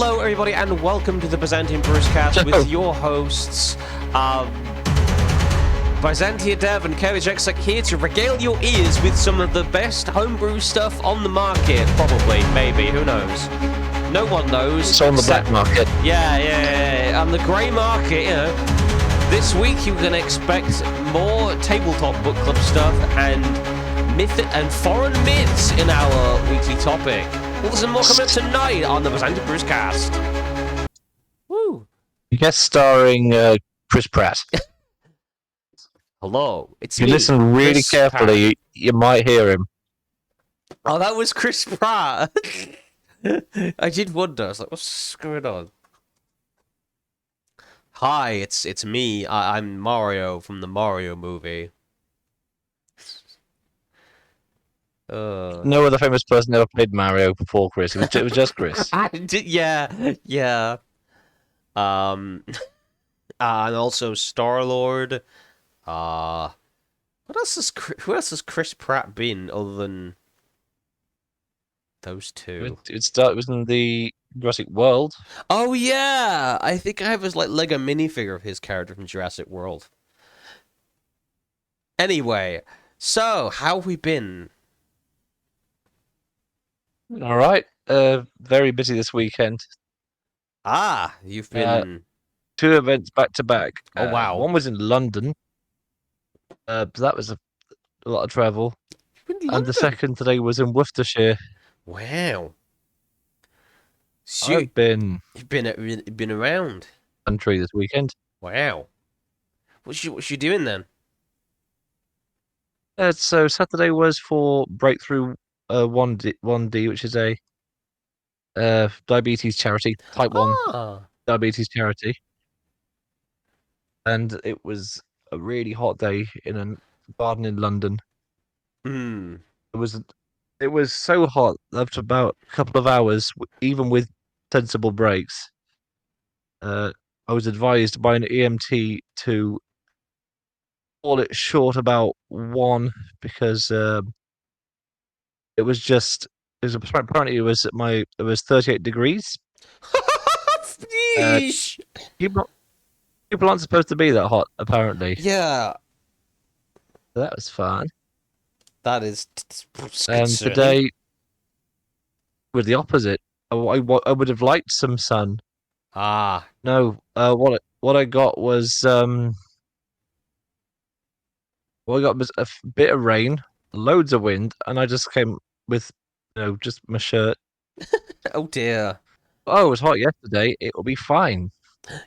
Hello, everybody, and welcome to the Byzantian brewscast with your hosts, Byzantian Dev and Kerry Jackson, here to regale your ears with some of the best homebrew stuff on the market. Probably, maybe, who knows? No one knows. It's on the black market. Yeah. On the grey market, you know. This week you're going to expect more tabletop book club stuff and foreign myths in our weekly topic. Well, there's more coming up tonight on the Byzantian brewscast. Woo! Guest starring Chris Pratt. Hello, it's if you me, listen really Chris carefully, Pratt. you might hear him. Oh, that was Chris Pratt. I did wonder. I was like, what's going on? Hi, it's me. I'm Mario from the Mario movie. No other famous person ever played Mario before Chris. It was just Chris. Yeah. And also Star-Lord. Who else has Chris Pratt been other than those two? It was in the Jurassic World. Oh yeah, I think I have his Lego minifigure of his character from Jurassic World. Anyway, so how have we been? All right. Very busy this weekend. You've been 2 events back to back. Oh wow. One was in London. That was a lot of travel. And the second today was in Worcestershire. Wow. So I've been around country this weekend. Wow. What's you doing then? So Saturday was for Breakthrough 1D, which is a diabetes charity, type 1 diabetes charity. And it was a really hot day in a garden in London. It was so hot after about a couple of hours, even with sensible breaks. I was advised by an EMT to call it short about 1 because apparently it was 38 degrees. People aren't supposed to be that hot, apparently. Yeah. So that was fun. That is And today, with the opposite, I would have liked some sun. No, what I got was a bit of rain, loads of wind, and I just came with just my shirt. Oh dear. Oh, it was hot yesterday. It will be fine.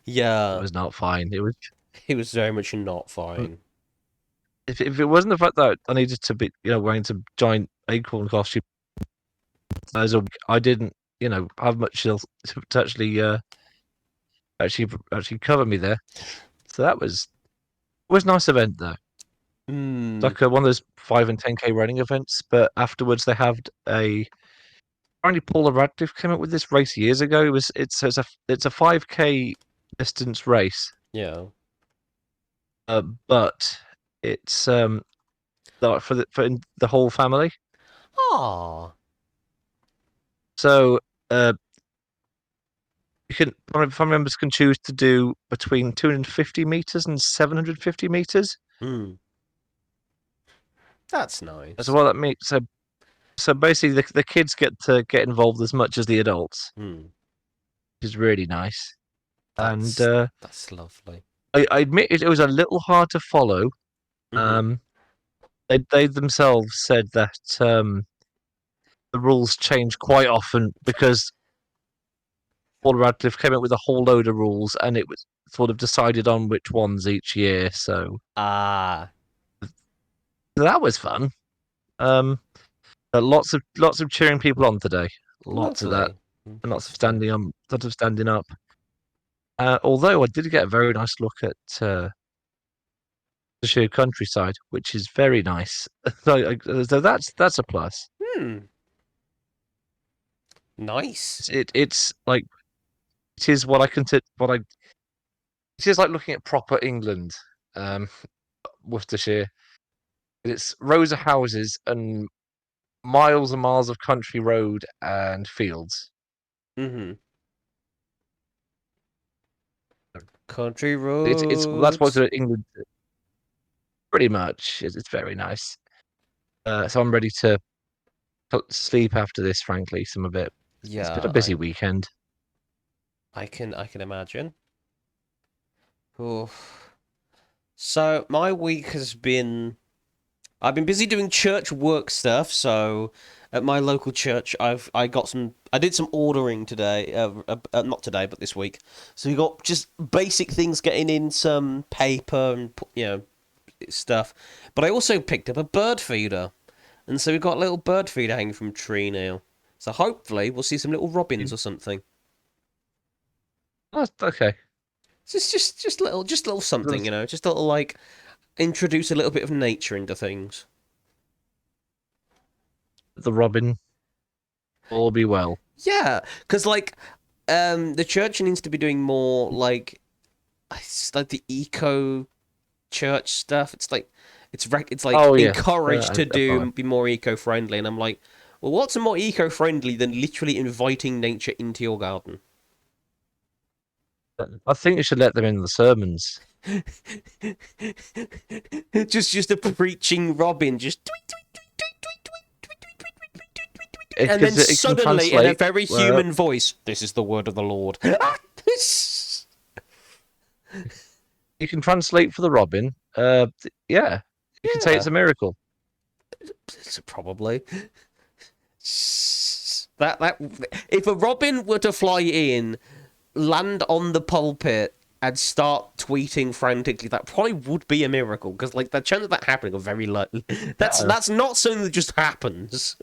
Yeah. It was not fine. It was very much not fine. If it wasn't the fact that I needed to be wearing some giant acorn costume as a week, I didn't have much else to actually cover me there. So that was a nice event though. Like one of those 5 and 10K running events, but afterwards they have apparently Paula Radcliffe came up with this race years ago. It's a 5K distance race. Yeah. But it's for the whole family. So family members can choose to do between 250 meters and 750 meters. That's nice. So what that means, so basically the kids get to get involved as much as the adults, which is really nice. That's lovely. I admit it was a little hard to follow. They themselves said that the rules change quite often because Paul Radcliffe came up with a whole load of rules, and it was sort of decided on which ones each year. So that was fun. Lots of cheering people on today. Lots of that, and lots of standing up. Although I did get a very nice look at the sheer countryside, which is very nice. So that's a plus. Nice. It's like it is what I consider it is like looking at proper England, Worcestershire. It's rows of houses and miles and miles of country road and fields. Country It's that's what roads. England pretty much. It's very nice. So I'm ready to sleep after this. Frankly, some of it. It's been a Yeah, busy weekend. I can imagine. Oof. So my week has been I've been busy doing church work stuff. So at my local church, I did some ordering today. Not today, but this week. So we got just basic things, getting in some paper and stuff. But I also picked up a bird feeder, and so we've got a little bird feeder hanging from a tree now. So hopefully we'll see some little robins or something. Oh, okay. Just little something, The, just a little like introduce a little bit of nature into things. the robin all be well. Yeah, because the church needs to be doing more it's like the eco church stuff. It's like Oh yes, encouraged to I follow. be more eco friendly, and I'm like, well, what's more eco friendly than literally inviting nature into your garden? I think you should let them in the sermons. just a preaching robin, just tweet, tweet, tweet, tweet, tweet, tweet, tweet, tweet, tweet, tweet, tweet, tweet, and then Because it can suddenly in a translate. very human voice, this is the word of the Lord. You can translate for the robin. Yeah, you can say it's Yeah, a miracle. probably. That if a robin were to fly in, land on the pulpit, and start tweeting frantically, that probably would be a miracle. Because the chance of that happening are very low. That's Uh, that's not something that just happens.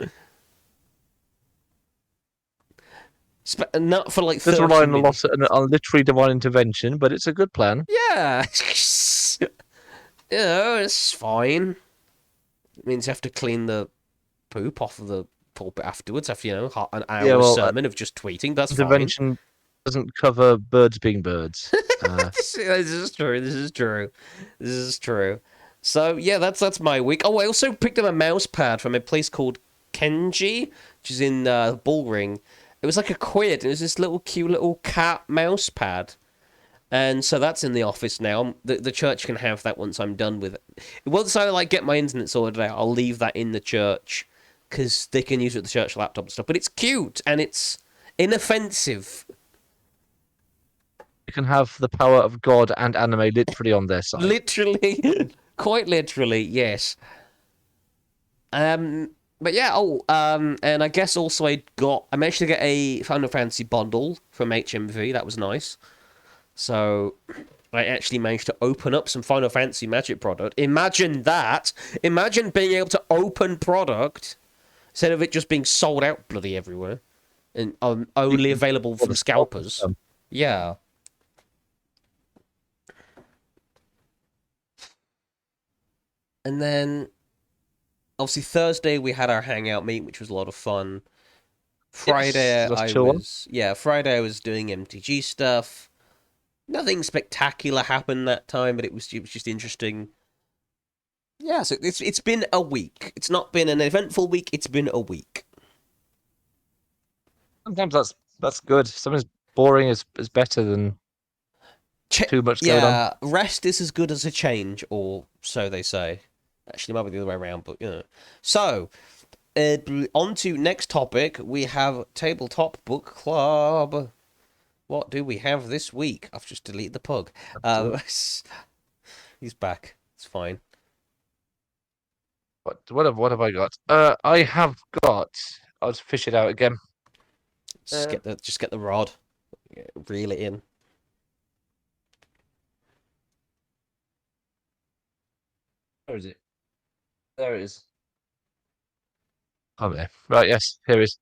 Not for Does 30 rely on a minutes. lot on literary divine intervention, but it's a good plan. Yeah. It's fine. It means you have to clean the poop off of the pulpit afterwards after, an Yeah, hour well, sermon of just tweeting. That's fine. intervention doesn't cover birds being birds. This is true. This is true. This is true. So yeah, that's my week. Oh, I also picked up a mouse pad from a place called Kenji, which is in Bullring. It was like a quid. It was this little cute little cat mouse pad, and so that's in the office now. The church can have that once I'm done with it. Once I get my internet sorted out, I'll leave that in the church because they can use it with the church laptop and stuff. But it's cute and it's inoffensive. You can have the power of God and anime literally on their side. Literally, quite literally, yes. But yeah, and I guess also I managed to get a Final Fantasy bundle from HMV. That was nice. So I actually managed to open up some Final Fantasy Magic product. Imagine that. Imagine being able to open product instead of it just being sold out bloody everywhere and You only can available for from the scalpers, scalpers. Yeah. And then obviously Thursday we had our hangout meet, which was a lot of fun. Yes, Friday just chill one. Friday I was doing MTG stuff. Nothing spectacular happened that time, but it was just interesting. Yeah, so it's been a week. It's not been an eventful week. It's been a week. Sometimes that's good. Sometimes boring is better than too much going on. Yeah, rest is as good as a change, or so they say. Actually, it might be the other way around, but So, on to next topic. We have tabletop book club. What do we have this week? I've just deleted the pug. So, He's back. It's fine. what have I got? I have got. I'll just fish it out again. Just get the rod. Yeah, reel it in. Where is it? There it is. Oh, there. Right, yes, here it is.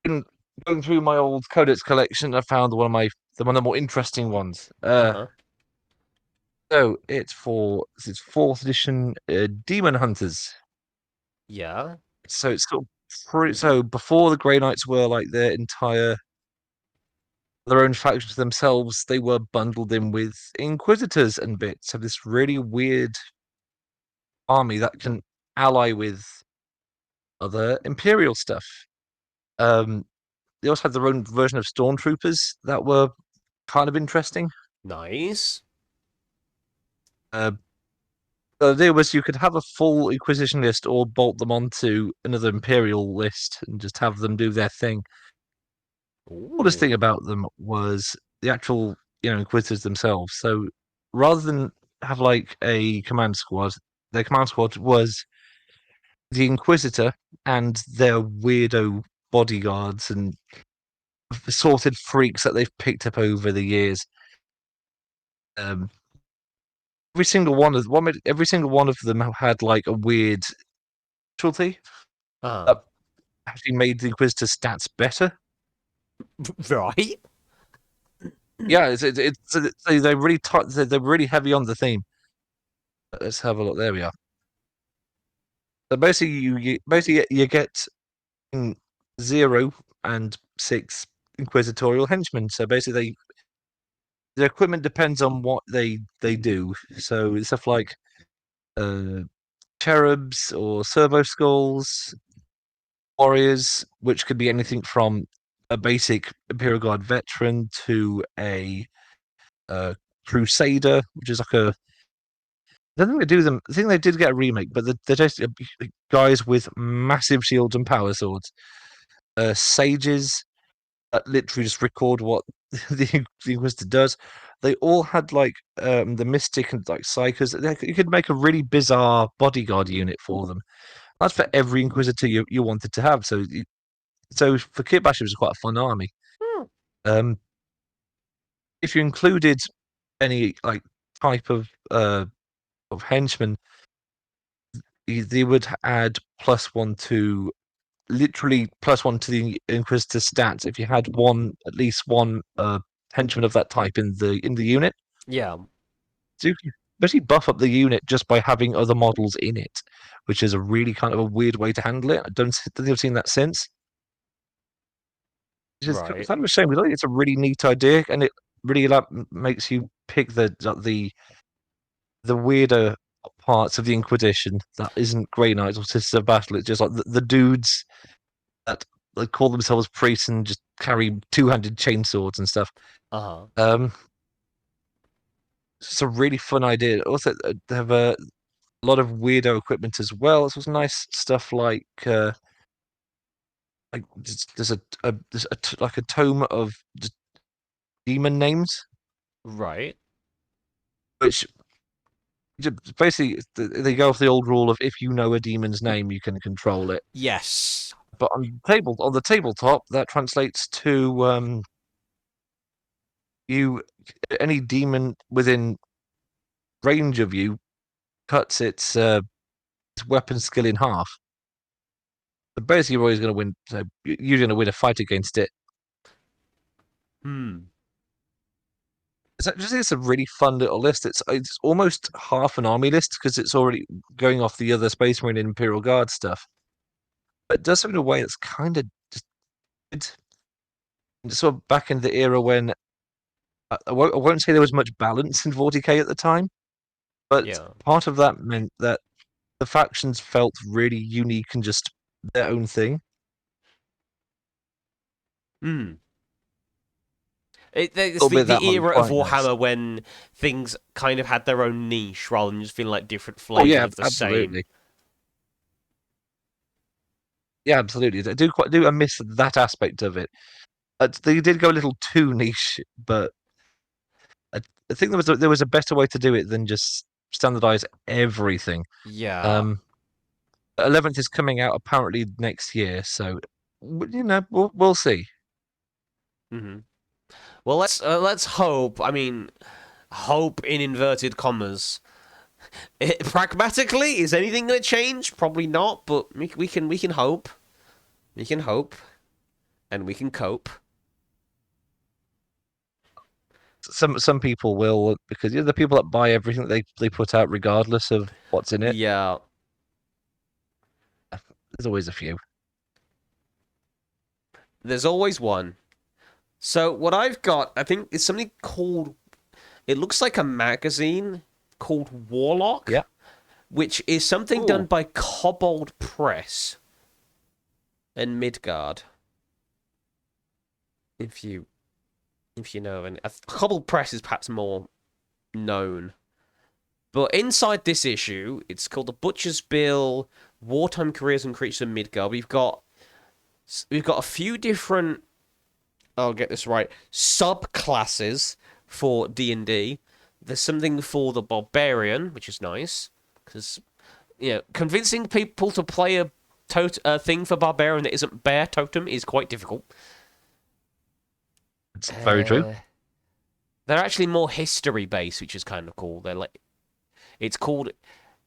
Been going through my old Codex collection. I found one of the more interesting ones. Uh-huh. So it's fourth edition Demon Hunters. Yeah. So it's sort of so before the Grey Knights were like their own faction to themselves, they were bundled in with Inquisitors and bits of this really weird army that can ally with other Imperial stuff. Um, they also had their own version of Stormtroopers that were kind of interesting. Nice. The idea was you could have a full Inquisition list or bolt them onto another Imperial list and just have them do their thing. The coolest thing Ooh. about them was the actual, Inquisitors themselves. So rather than have like a command squad, their command squad was the Inquisitor and their weirdo bodyguards and assorted freaks that they've picked up over the years. Um, every single one of them had like a weird specialty Uh, that actually made the Inquisitor stats better. right. Yeah, they're really tight. They're really heavy on the theme. Let's have a look. There we are. So basically you get 0 and 6 inquisitorial henchmen. So basically, their equipment depends on what they do. So stuff like uh, cherubs or servo skulls, warriors, which could be anything from a basic Imperial Guard veteran to a crusader, which is like a. I don't think they do them. I think they did get a remake, but they're just guys with massive shields and power swords. Sages that literally just record what the Inquisitor does. They all had like the Mystic and like Psychers. You could make a really bizarre bodyguard unit for them. That's for every Inquisitor you wanted to have. So for Kitbash, it was quite a fun army. Hmm. Um, if you included any like type of henchmen, they would add +1 to literally +1 to the Inquisitor stats if you had at least one henchman of that type in the unit. Yeah. So you can basically buff up the unit just by having other models in it, which is a really kind of a weird way to handle it. I don't think I've seen that since. It's Right. kind of a shame. I think it's a really neat idea, and it really makes you pick the weirder parts of the Inquisition that isn't Grey Knights or Sisters of Battle. It's just like the dudes that like call themselves priests and just carry two-handed chainswords and stuff. Uh-huh. Um, it's a really fun idea. Also, they have a lot of weirdo equipment as well. It's nice stuff like like a tome of just demon names, Right. which basically they go off the old rule of if you know a demon's name, you can control it. Yes. But on the tabletop, that translates to you any demon within range of you cuts its weapon skill in half. So basically, you're always going to win. So you're going to win a fight against it. Hmm. It's a really fun little list. It's almost half an army list because it's already going off the other Space Marine and Imperial Guard stuff. But it does so in a way that's kind of just good. Sort of back in the era when I won't say there was much balance in 40k at the time, but Yeah. part of that meant that the factions felt really unique and just their own thing. Hmm. A It's little bit of that the might be era of quite nice. Warhammer when things kind of had their own niche rather than just feeling like different Oh flavors yeah, of the same. absolutely. Yeah, absolutely. I miss that aspect of it. They did go a little too niche, but I, I think there was a better way to do it than just standardize everything. Yeah. Um, 11th is coming out apparently next year, so we'll see. Hmm. Well, let's hope. I mean, hope in inverted commas. Pragmatically, is anything going to change? Probably not. But we can hope. We can hope, and we can cope. Some people will because the people that buy everything they put out regardless of what's in it. Yeah. There's always a few. There's always one. So what I've got, I think, is something called. It looks like a magazine called Yeah. Warlock, which is something done Ooh. by Kobold Press and Midgard. If you if you know, and a cobbled press is perhaps more known. But inside this issue, it's called the Butcher's Bill: Wartime Careers and Creatures of Midgard. We've got a few different. I'll get this right. Subclasses for D&D. There's something for the barbarian, which is nice because convincing people to play a thing for barbarian that isn't bear totem is quite difficult. It's very true. They're actually more history based, which is kind of cool. It's called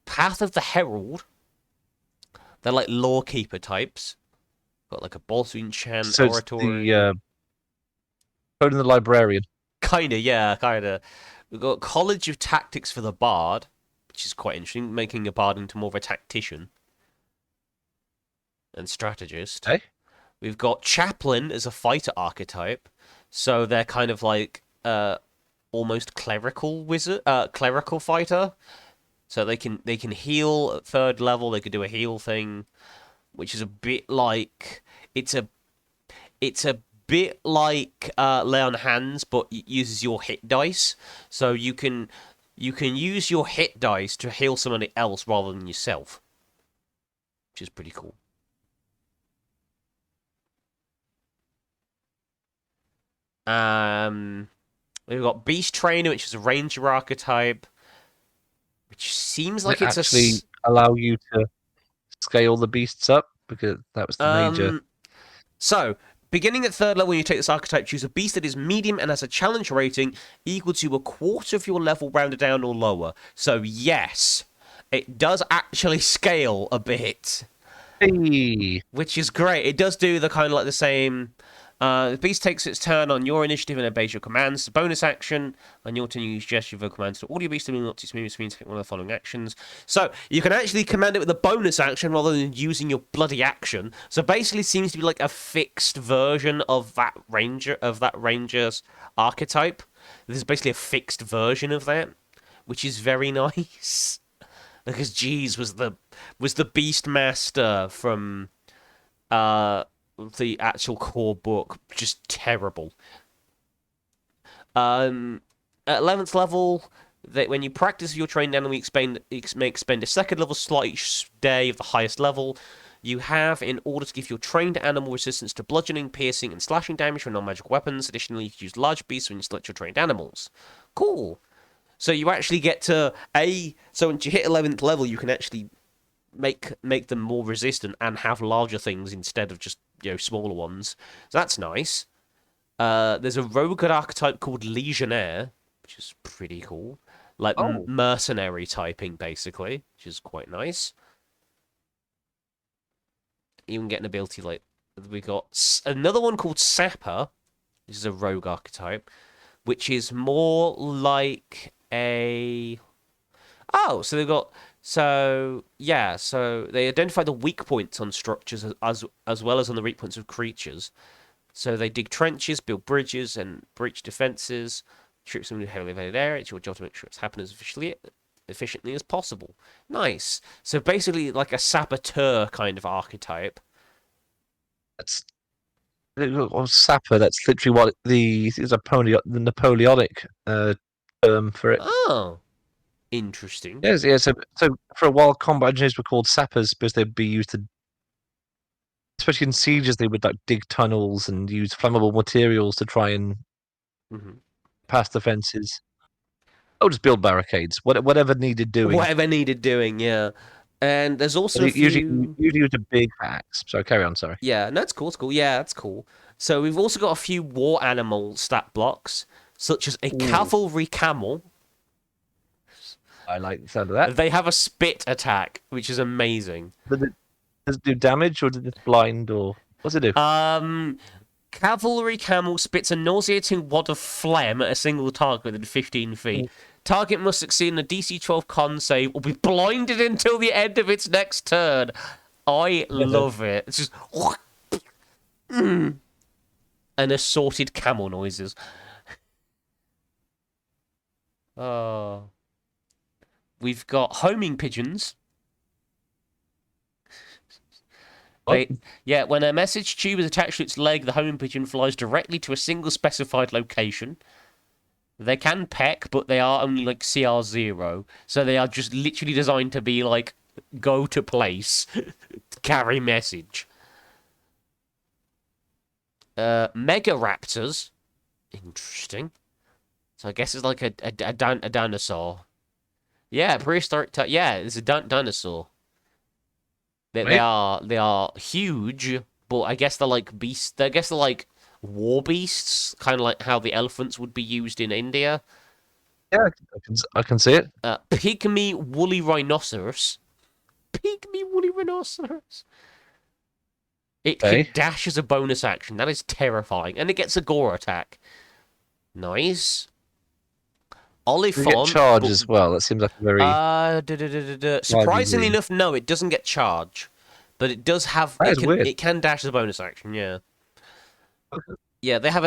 Path of the Herald. They're like lawkeeper types. Got like a Bolswin Chan So it's oratory. the Conan the Librarian. Kinda, yeah, kinda. We've got College of Tactics for the Bard, which is quite interesting, making a bard into more of a tactician and strategist. Hey? We've got Chaplain as a fighter archetype, so they're kind of like almost clerical clerical fighter. So they can heal at 3rd level. They could do a heal thing, which is a bit like it's a bit like Lay on Hands, but it uses your hit dice. So you can use your hit dice to heal somebody else rather than yourself, which is pretty cool. We've got Beast Trainer, which is a ranger archetype, which seems like it's actually allow you to scale the beasts up, because that was the major. So, beginning at 3rd level, when you take this archetype, choose a beast that is medium and has a challenge rating equal to a quarter of your level, rounded down or lower. So, yes, it does actually scale a bit. Hey. Which is great. It does do the kind of like the same. The beast takes its turn on your initiative and obeys your commands. The bonus action on your turn, you use gesture of commands to all your beasts to not to means take one of the following actions. So you can actually command it with a bonus action rather than using your bloody action. So basically, it seems to be like a fixed version of that ranger's archetype. There's basically a fixed version of that, which is very nice. Because Jeez was the Beastmaster from the actual core book just terrible. At 11th level, when you practice your trained animal, you may expend a 2nd level slot each day of the highest level you have in order to give your trained animal resistance to bludgeoning, piercing, and slashing damage from non-magical weapons. Additionally, you can use large beasts when you select your trained animals. Cool. So you actually get to so once you hit 11th level, you can actually make them more resistant and have larger things instead of just smaller ones. So that's nice. There's a rogue archetype called Legionnaire, which is pretty cool. Like mercenary typing, basically, which is quite nice. Even get an ability like we got another one called Sapper. This is a rogue archetype, which is more like a so they've got so they identify the weak points on structures as well as on the weak points of creatures. So they dig trenches, build bridges, and breach defenses. Troops in a heavily invaded area. It's your job to make sure it's happening as efficiently as possible. Nice. So basically, like a saboteur kind of archetype. That's sapper. That's literally what the Napoleonic term for it. Oh, interesting. Yes, yeah. So for a while, combat engineers were called sappers because they'd be used to, especially in sieges, they would like dig tunnels and use flammable materials to try and pass defenses. Oh, just build barricades. Whatever needed doing. Whatever needed doing, yeah. And there's also usually use a big axe. So carry on. Sorry. Yeah, no, it's cool. It's cool. Yeah, that's cool. So we've also got a few war animal stat blocks, such as a cavalry camel. I like the sound of that. They have a spit attack, which is amazing. Does it do damage, or does it blind, or what's it do? Cavalry camel spits a nauseating wad of phlegm at a single target within 15 feet. Target must succeed in a DC 12 con save or be blinded until the end of its next turn. I love it. It's just and assorted camel noises. Oh. We've got homing pigeons. What? Yeah, when a message tube is attached to its leg, the homing pigeon flies directly to a single specified location. They can peck, but they are only like CR0, so they are just literally designed to be like go to place, carry message. Mega raptors, interesting. So I guess it's like a dinosaur. Yeah, prehistoric. Yeah, it's a dinosaur. They are huge, but I guess they're like beasts. I guess they're like war beasts, kind of like how the elephants would be used in India. Yeah, I can see it. Pygmy woolly rhinoceros. Pygmy woolly rhinoceros. It can Okay. dash as a bonus action. That is terrifying, and it gets a gore attack. Nice. You get Oliphant. charge as well. That seems like a very Surprisingly lively. enough, no, it doesn't get charge, but it does have. That It is can. weird. It can dash as a bonus action. Yeah. Okay. Yeah, they have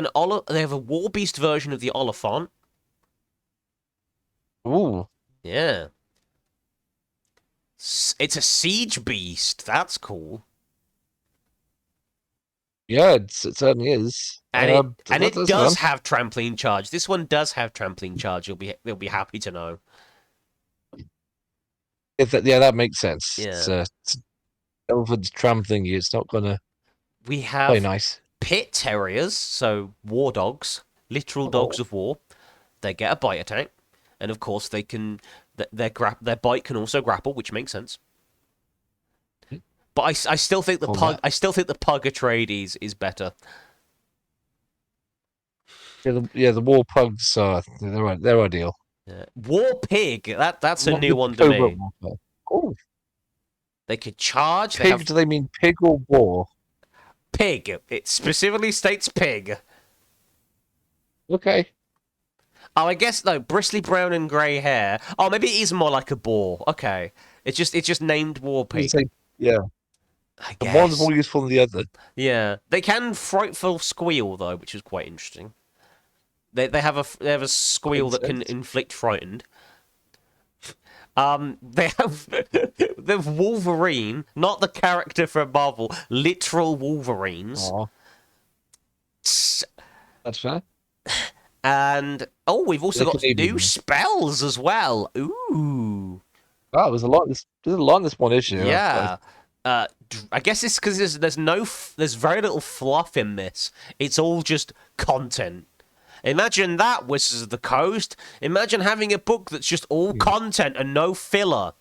They have a war beast version of the Oliphant. Ooh, Yeah. It's a siege beast. That's cool. yeah, it certainly is. And it That's does fun. have trampoline charge. This one does have trampoline charge. You'll be happy to know. Yeah, that makes sense. Yeah. It's elephant's tram thingy. It's not gonna We play have nice. pit terriers, so war dogs, literal Oh, dogs of war. They get a bite attack, and of course they can. Their bite can also grapple, which makes sense. But I still think the combat. pug Atreides is better. Yeah, the war pugs are they're ideal. Yeah. War pig. That's a Not new the one to covert me. warfare. Oh, They could charge. They pig? have Do they mean pig or war? pig. It specifically states pig. Okay. Oh, I guess no. Bristly brown and grey hair. Oh, maybe it is more like a boar. Okay. It's just named war You pig. say, yeah, I and one's guess. more useful than the other. Yeah. They can frightful squeal though, which is quite interesting. They have a squeal Makes that can sense. inflict frightened. They have the Wolverine, not the character from Marvel, literal Wolverines. Aw, that's fair. And we've also They got can even new spells as well. Ooh, wow, there's a lot in this one issue. yeah. I guess it's because there's very little fluff in this. It's all just content. Imagine that, Wizards of the Coast. Imagine having a book that's just all content and no filler.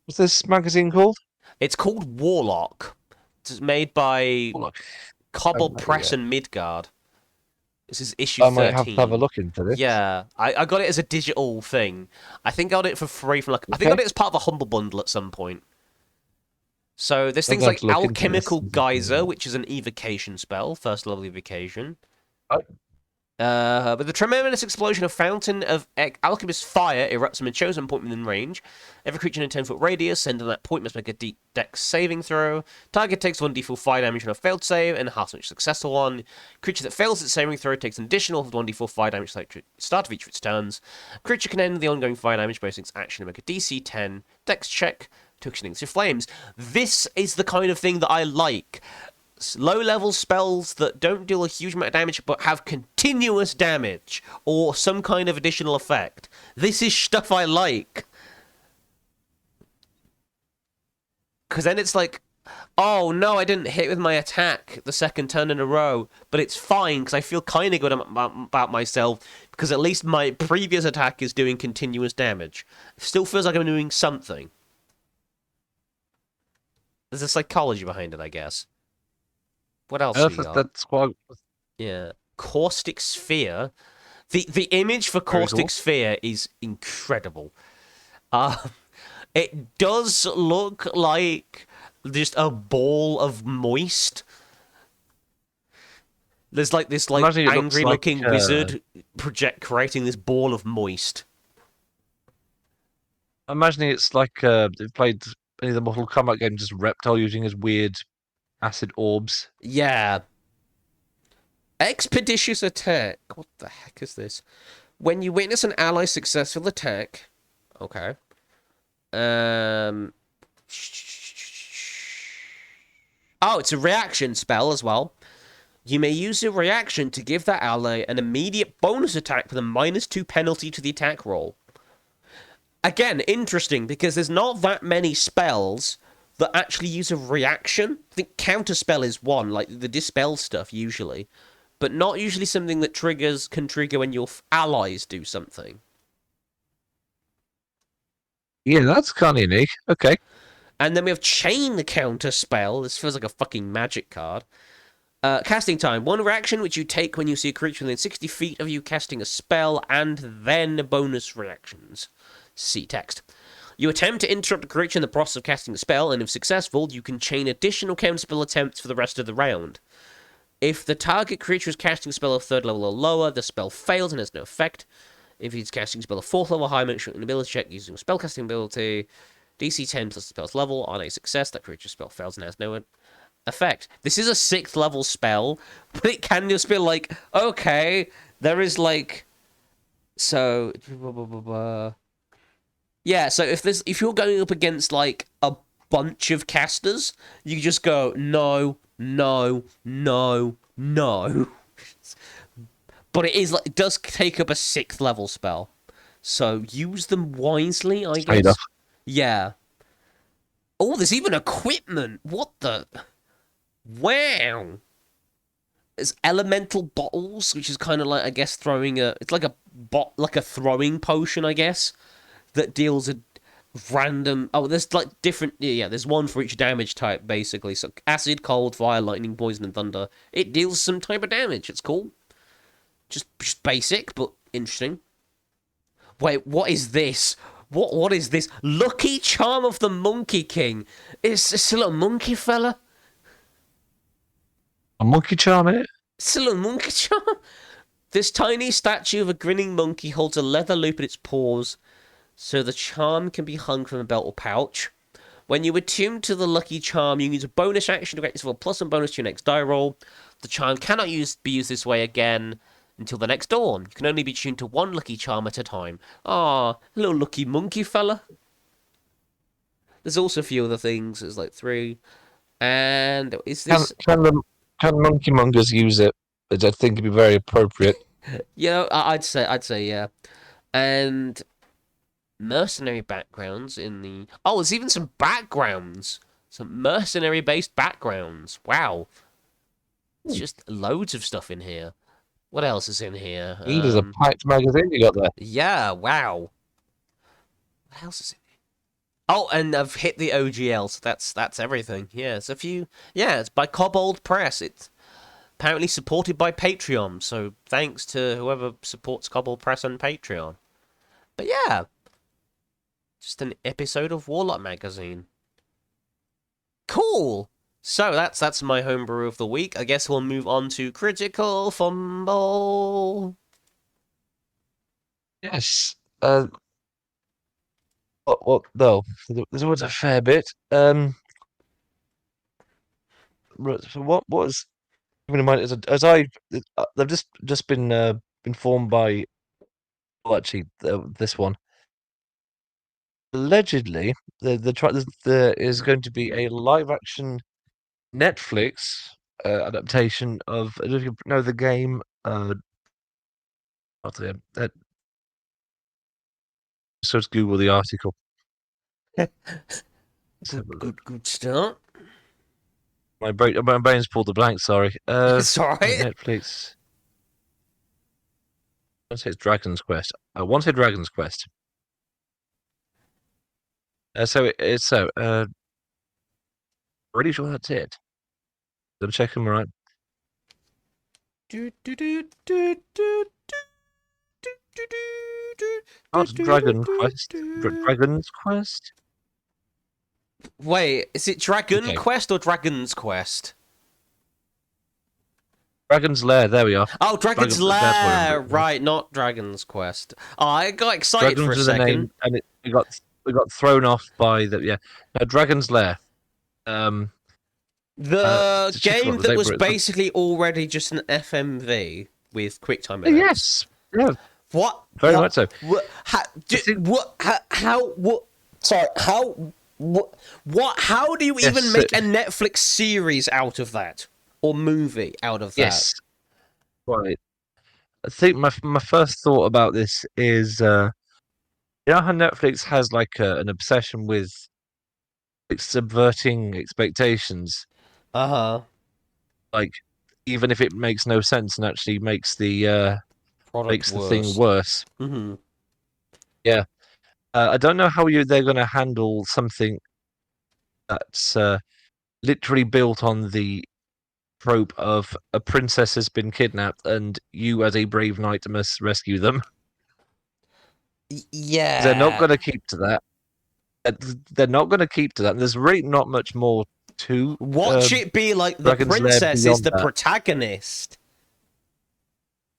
What's this magazine called? It's called Warlock. It's made by Oh, look, Cobble haven't read it Press yet. and Midgard. This is issue I 13. might have to have a look into this. Yeah, I got it as a digital thing. I think I got it for free from I think I got it as part of a Humble Bundle at some point. So there's I'm things gonna have like to look into this. Alchemical Geyser, which is an evocation spell, first level evocation. Oh. With the tremendous explosion of Fountain of Alchemist Fire erupts from a chosen point within range. Every creature in a 10-foot radius sent to that point must make a dex saving throw. Target takes 1d4 fire damage on a failed save and a half such successful one. Creature that fails its saving throw takes an additional 1d4 fire damage at the start of each of its turns. Creature can end the ongoing fire damage by using its action to make a DC 10 dex check to extinguish your flames. This is the kind of thing that I like. Low-level spells that don't deal a huge amount of damage but have continuous damage or some kind of additional effect. This is stuff I like. Because then it's like, oh no, I didn't hit with my attack the second turn in a row, but it's fine because I feel kind of good about myself because at least my previous attack is doing continuous damage. It still feels like I'm doing something. There's a psychology behind it, I guess. What else we got? That's quite. Yeah. Caustic Sphere. The image for Very Caustic cool. Sphere is incredible. It does look like just a ball of moist. There's like this Imagine it looks angry looking like, wizard creating this ball of moist. Imagining it's like they've played any of the Mortal Kombat games, just Reptile using his weird acid orbs. Yeah. Expeditious attack. What the heck is this? When you witness an ally's successful attack. Okay. Oh, it's a reaction spell as well. You may use a reaction to give that ally an immediate bonus attack with a -2 penalty to the attack roll. Again, interesting, because there's not that many spells that actually use a reaction. I think counterspell is one, like the dispel stuff usually, but not usually something that can trigger when your allies do something. Yeah, that's kind of unique. Okay. And then we have chain counterspell. This feels like a fucking magic card. Casting time. One reaction which you take when you see a creature within 60 feet of you casting a spell, and then bonus reactions. See text. You attempt to interrupt a creature in the process of casting a spell, and if successful, you can chain additional counterspell attempts for the rest of the round. If the target creature is casting a spell of 3rd level or lower, the spell fails and has no effect. If he's casting a spell of 4th level or higher, make sure an ability check using a spellcasting ability. DC 10 plus the spell's level. On a success, that creature's spell fails and has no effect. This is a 6th level spell, but it can just be like, okay, there is like... So... Yeah, so if you're going up against like a bunch of casters, you just go no, no, no, no. But it does take up a 6th level spell, so use them wisely, I guess. Enough. Yeah. Oh, there's even equipment. What the? Wow. There's elemental bottles, which is kind of like, I guess, throwing a. It's like a throwing potion, I guess, that deals a random. Oh, there's like different. Yeah, there's one for each damage type, basically. So acid, cold, fire, lightning, poison, and thunder. It deals some type of damage. It's cool. Just basic, but interesting. Wait, what is this? What is this? Lucky Charm of the Monkey King. Is this a little monkey fella? A monkey charm, innit? It's a little monkey charm. This tiny statue of a grinning monkey holds a leather loop in its paws, so the charm can be hung from a belt or pouch. When you attune to the lucky charm, you use a bonus action to get yourself a plus and bonus to your next die roll. The charm cannot be used this way again until the next dawn. You can only be tuned to one lucky charm at a time. Ah, little lucky monkey fella. There's also a few other things. There's like 3. And is this... Can monkey mongers use it? Which I think would be very appropriate. I'd say yeah. And mercenary backgrounds in the... Oh, there's even some backgrounds. Some mercenary-based backgrounds. Wow. It's just loads of stuff in here. What else is in here? There's a packed magazine you got there. Yeah, wow. What else is in here? Oh, and I've hit the OGL, so that's everything. Yeah, it's a few... Yeah, it's by Kobold Press. It's apparently supported by Patreon, so thanks to whoever supports Kobold Press on Patreon. But yeah, just an episode of Warlock Magazine. Cool! So that's my homebrew of the week. I guess we'll move on to Critical Fumble. Yes. What? No, there's always a fair bit. Right, so what was? Keeping in mind, I've just been informed by, well, actually, this one. Allegedly, there is going to be a live action Netflix adaptation of. I don't know if you know the game. What's the so let's Google the article. Good start. My brain's pulled the blank. Sorry. Sorry. Netflix. I want to say it's Dragon's Quest. I want to say Dragon's Quest. Pretty sure that's it. I'm checking right. Not Dragon Quest. Dragon's Quest. Wait, is it Dragon Quest or Dragon's Quest? Dragon's Lair. There we are. Oh, Dragon's Lair. Right, not Dragon's Quest. Oh, I got excited for a second. Name, and we got thrown off by the No, Dragon's Lair. The game that was basically already just an FMV with QuickTime events. Yes. Yeah. What? Very much so. How? Sorry. How? What? How do you even Yes, make a Netflix series out of that, or movie out of that? yes, right. I think my first thought about this is, you know how Netflix has like an obsession with like, subverting expectations, Uh huh. like even if it makes no sense and actually Product makes the thing worse. worse. Mm-hmm. Yeah, I don't know how they're going to handle something that's literally built on the trope of a princess has been kidnapped and you, as a brave knight, must rescue them. They're not Yeah. going to keep to that. They're not going to keep to that. There's really not much more to Watch it be like the Dragon's Lair princess is beyond the that. protagonist.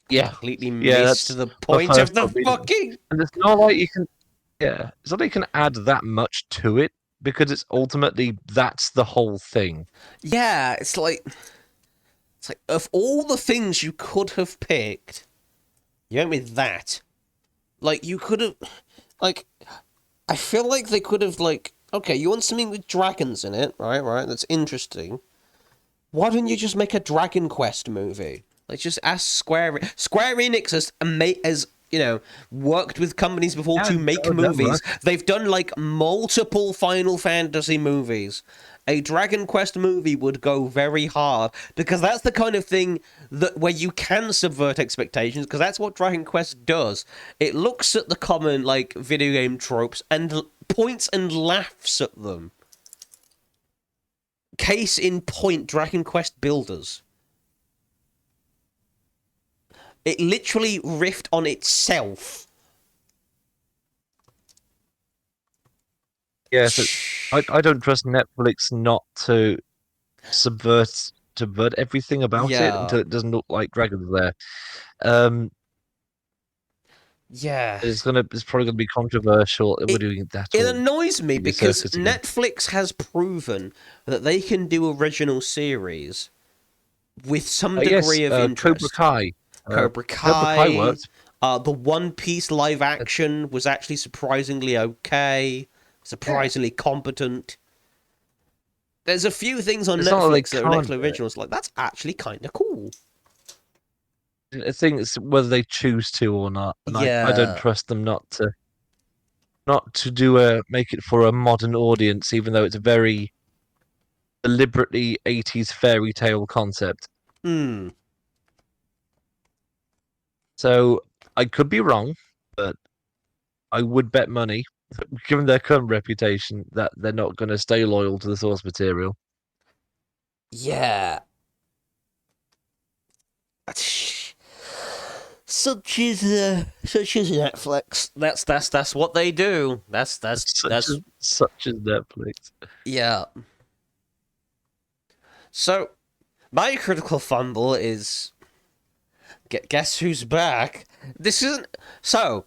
Yeah, Completely yeah, missed that's the my point of first the thought reading it. fucking. And it's not like you can, yeah, it's not like you can add that much to it because it's ultimately that's the whole thing. Yeah, it's like of all the things you could have picked, you went with that. Like you could have, like I feel like they could have like, okay, you want something with dragons in it, right? Right, that's interesting. Why don't you just make a Dragon Quest movie? Like, just ask Square Enix as you know, worked with companies before Yeah, to make oh, damn right. movies. They've done like multiple Final Fantasy movies. A Dragon Quest movie would go very hard because that's the kind of thing that where you can subvert expectations because that's what Dragon Quest does. It looks at the common like video game tropes and points and laughs at them. Case in point, Dragon Quest Builders. It literally riffed on itself. Yeah, so I don't trust Netflix not to subvert everything about it Yeah. until it doesn't look like Dragon's Lair. Um, Yeah. it's probably gonna be controversial. We're It doing that it all annoys me media because circus again. Netflix has proven that they can do original series with some Yes, degree of Cobra interest. Kai. Uh, Cobra Cobra Kai Kai, worked. the One Piece live Uh, action was actually surprisingly okay, yeah, surprisingly competent. There's a few things on it's not that they Netflix that are can't Netflix do it. originals like that's actually kind of cool. I think it's whether they choose to or not, and I don't Yeah. trust them not to do a make it for a modern audience, even though it's a very deliberately 80s fairy tale concept. Hmm. So I could be wrong, but I would bet money, given their current reputation, that they're not going to stay loyal to the source material. Yeah. Such is Netflix. That's what they do. Such as Netflix. Yeah. So my critical fumble is guess who's back? This isn't so.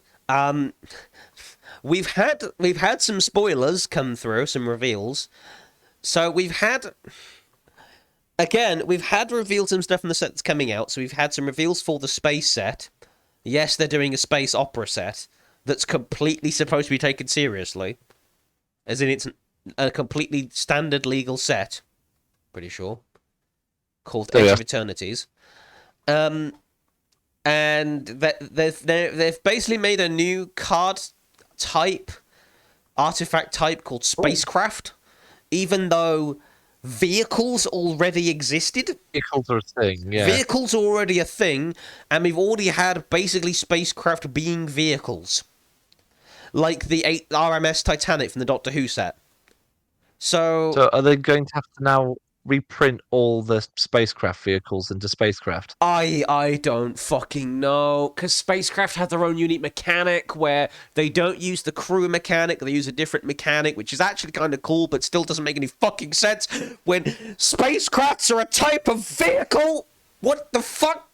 We've had some spoilers come through, some reveals. So we've had revealed some stuff from the set that's coming out. So we've had some reveals for the space set. Yes, they're doing a space opera set that's completely supposed to be taken seriously, as in it's a completely standard legal set. Pretty sure called So Edge yeah, of Eternities. Um, and they've basically made a new card type, artifact type called spacecraft, even though vehicles already existed. vehicles are a thing. Yeah, Vehicles are already a thing, and we've already had basically spacecraft being vehicles, like the RMS Titanic from the Doctor Who set. So so are they going to have to now reprint all the spacecraft vehicles into spacecraft? I don't fucking know, because spacecraft have their own unique mechanic where they don't use the crew mechanic, they use a different mechanic, which is actually kind of cool, but still doesn't make any fucking sense when spacecrafts are a type of vehicle. What the fuck?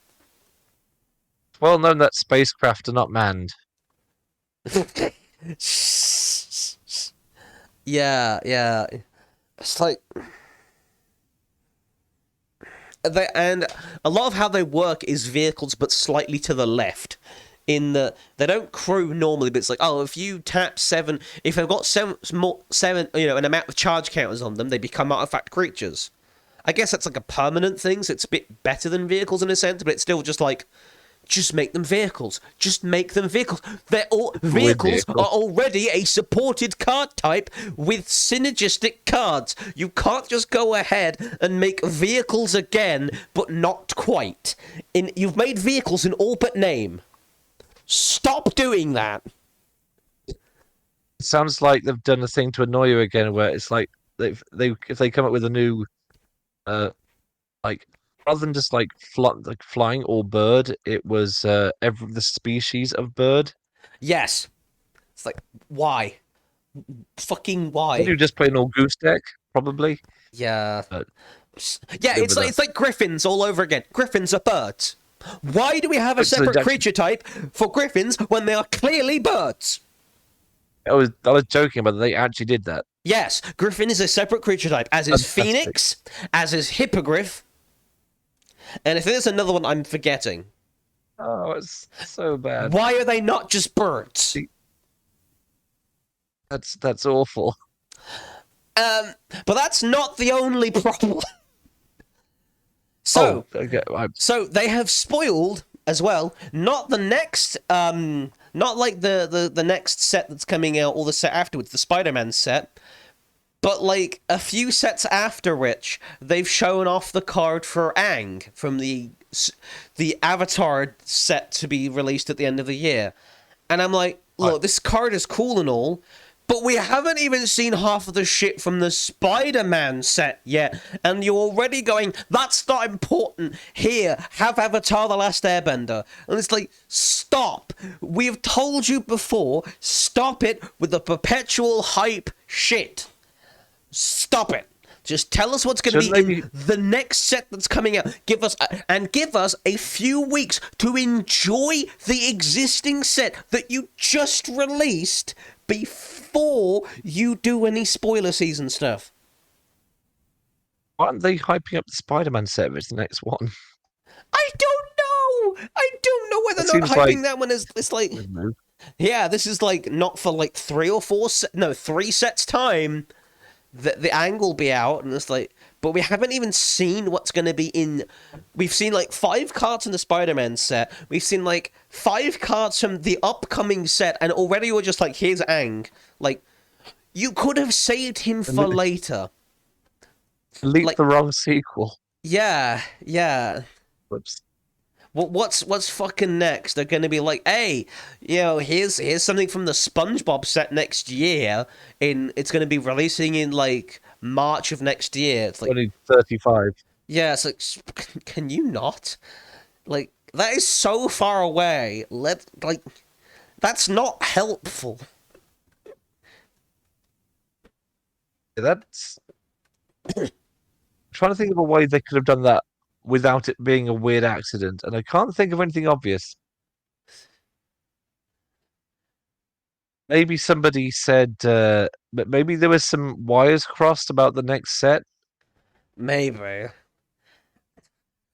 Well known that spacecraft are not manned. Yeah, yeah. It's like and a lot of how they work is vehicles, but slightly to the left. in the they don't crew normally, but it's like, oh, if you tap 7, if they've got 7, an amount of charge counters on them, they become artifact creatures. I guess that's like a permanent thing, so it's a bit better than vehicles in a sense, but it's still just like, just make them vehicles. Just make them vehicles. Vehicles are already a supported card type with synergistic cards. You can't just go ahead and make vehicles again, but not quite. You've made vehicles in all but name. Stop doing that. It sounds like they've done a thing to annoy you again, where it's like if they come up with a new, like, rather than just like flying or bird, it was the species of bird. Yes. It's like, why? Fucking why? You just play an all goose deck, probably. Yeah. Yeah, it's like griffins all over again. Griffins are birds. Why do we have a separate creature type for griffins when they are clearly birds? I was joking, but they actually did that. Yes, griffin is a separate creature type, as is phoenix, as is hippogriff, and if there's another one I'm forgetting. Oh, it's so bad. Why are they not just birds? That's awful. But that's not the only problem. So they have spoiled as well. Not the next, not like the next set that's coming out, or the set afterwards, the Spider-Man set, but like a few sets after which they've shown off the card for Aang from the Avatar set to be released at the end of the year, and I'm like, look, this card is cool and all, but we haven't even seen half of the shit from the Spider-Man set yet, and you're already going, that's not important. Here, have Avatar The Last Airbender. And it's like, stop. We've told you before, stop it with the perpetual hype shit. Stop it. Just tell us what's going to be in the next set that's coming out. Give us a few weeks to enjoy the existing set that you just released before you do any spoiler season stuff. Why aren't they hyping up the Spider-Man set if it's the next one? I don't know whether or not hyping that one is. It's like, yeah, this is like not for like 3 sets time that the Aang will be out, and it's like, but we haven't even seen what's going to be in. We've seen like 5 cards in the Spider-Man set. We've seen like 5 cards from the upcoming set, and already we're just like, here's Aang. Like, you could have saved him for later. Leaked the wrong sequel. Yeah. Whoops. What's fucking next? They're going to be like, hey, here's something from the SpongeBob set next year. It's going to be releasing in like March of next year. It's like 2035. Yeah, it's like, can you not? Like, that is so far away. That's not helpful. That's trying to think of a way they could have done that without it being a weird accident, and I can't think of anything obvious. Maybe somebody said, but maybe there was some wires crossed about the next set. Maybe.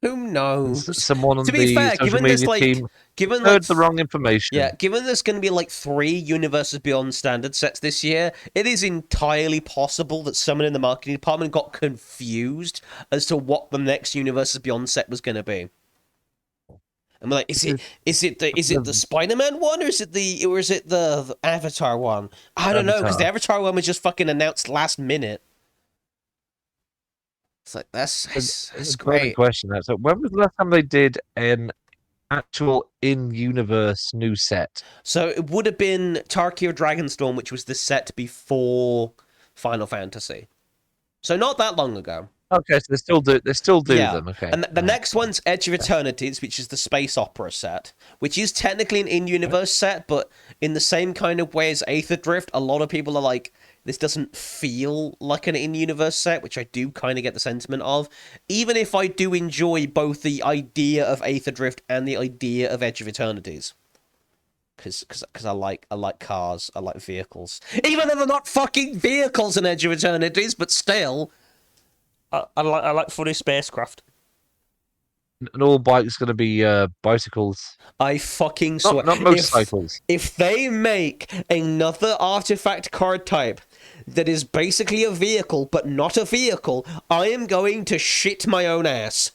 Who knows? Someone on the social media team heard the wrong information. Yeah, given there's going to be like 3 Universes Beyond standard sets this year, it is entirely possible that someone in the marketing department got confused as to what the next Universes Beyond set was going to be. I'm like, is it the Spider-Man one, or is it the Avatar one? I don't know, because the Avatar one was just fucking announced last minute. It's like, that's great. Question. So when was the last time they did an actual in-universe new set? So it would have been Tarkir Dragonstorm, which was the set before Final Fantasy. So not that long ago. Okay, so they still do them. Okay. And the next one's Edge of Eternities, which is the space opera set, which is technically an in-universe set, but in the same kind of way as Aether Drift, a lot of people are like, this doesn't feel like an in-universe set, which I do kind of get the sentiment of. Even if I do enjoy both the idea of Aether Drift and the idea of Edge of Eternities. Because I like cars, I like vehicles. Even though they're not fucking vehicles in Edge of Eternities, but still, I like funny spacecraft. and all bikes going to be bicycles. I fucking Not swear. not motorcycles. If they make another artifact card type that is basically a vehicle but not a vehicle, I am going to shit my own ass.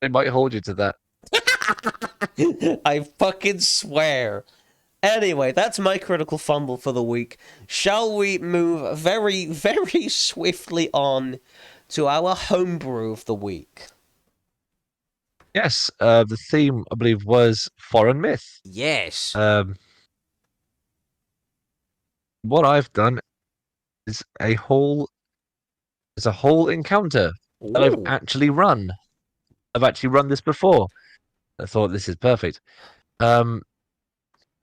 They might hold you to that. I fucking swear. Anyway, that's my critical fumble for the week. Shall we move very, very swiftly on to our homebrew of the week? Yes, the theme I believe was foreign myth. Yes. What I've done is a whole encounter that I've Ooh. actually run. I've actually run this before. I thought this is perfect.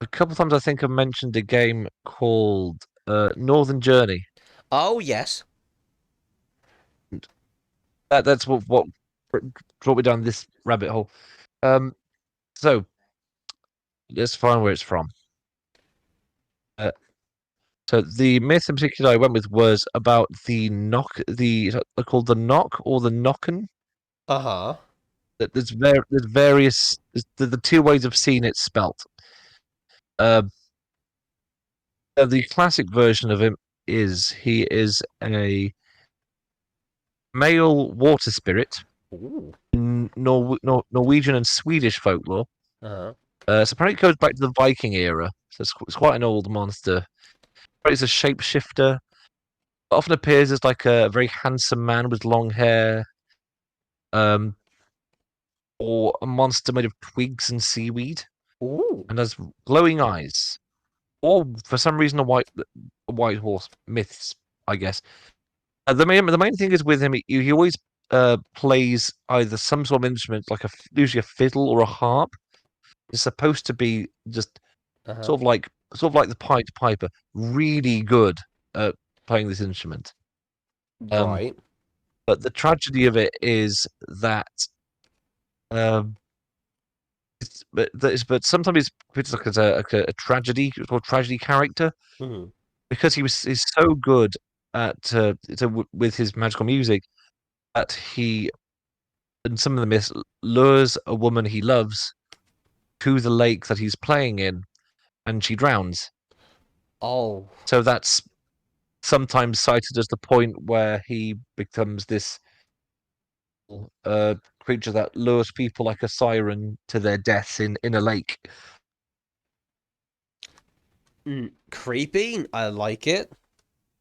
A couple of times I think I mentioned a game called Northern Journey. Oh, yes. That's what brought me down this rabbit hole. Um, so let's find where it's from. Uh, so the myth in particular I went with was about the knock, they're called the knock or the knocken. Uh-huh. There's various the two ways of seeing it spelt. Uh, the classic version of him is he is a male water spirit Ooh. in Norwegian and Swedish folklore. Uh-huh. So apparently it goes back to the Viking era. So it's quite an old monster. It's a shapeshifter. Often appears as like a very handsome man with long hair, um, or a monster made of twigs and seaweed, Ooh. and has glowing eyes. Or for some reason a white horse. Myths, I guess. The main thing is with him, he always plays either some sort of instrument, like usually a fiddle or a harp. It's supposed to be just Uh-huh. sort of like the Pied Piper, really good at playing this instrument. Um, Right. but the tragedy of it is that um, but sometimes it's like as a tragedy or tragedy character Mm-hmm. because he's so good at with his magical music that he in some of the myths lures a woman he loves to the lake that he's playing in, and she drowns. Oh. So that's sometimes cited as the point where he becomes this creature that lures people like a siren to their deaths in a lake. Creepy. I like it.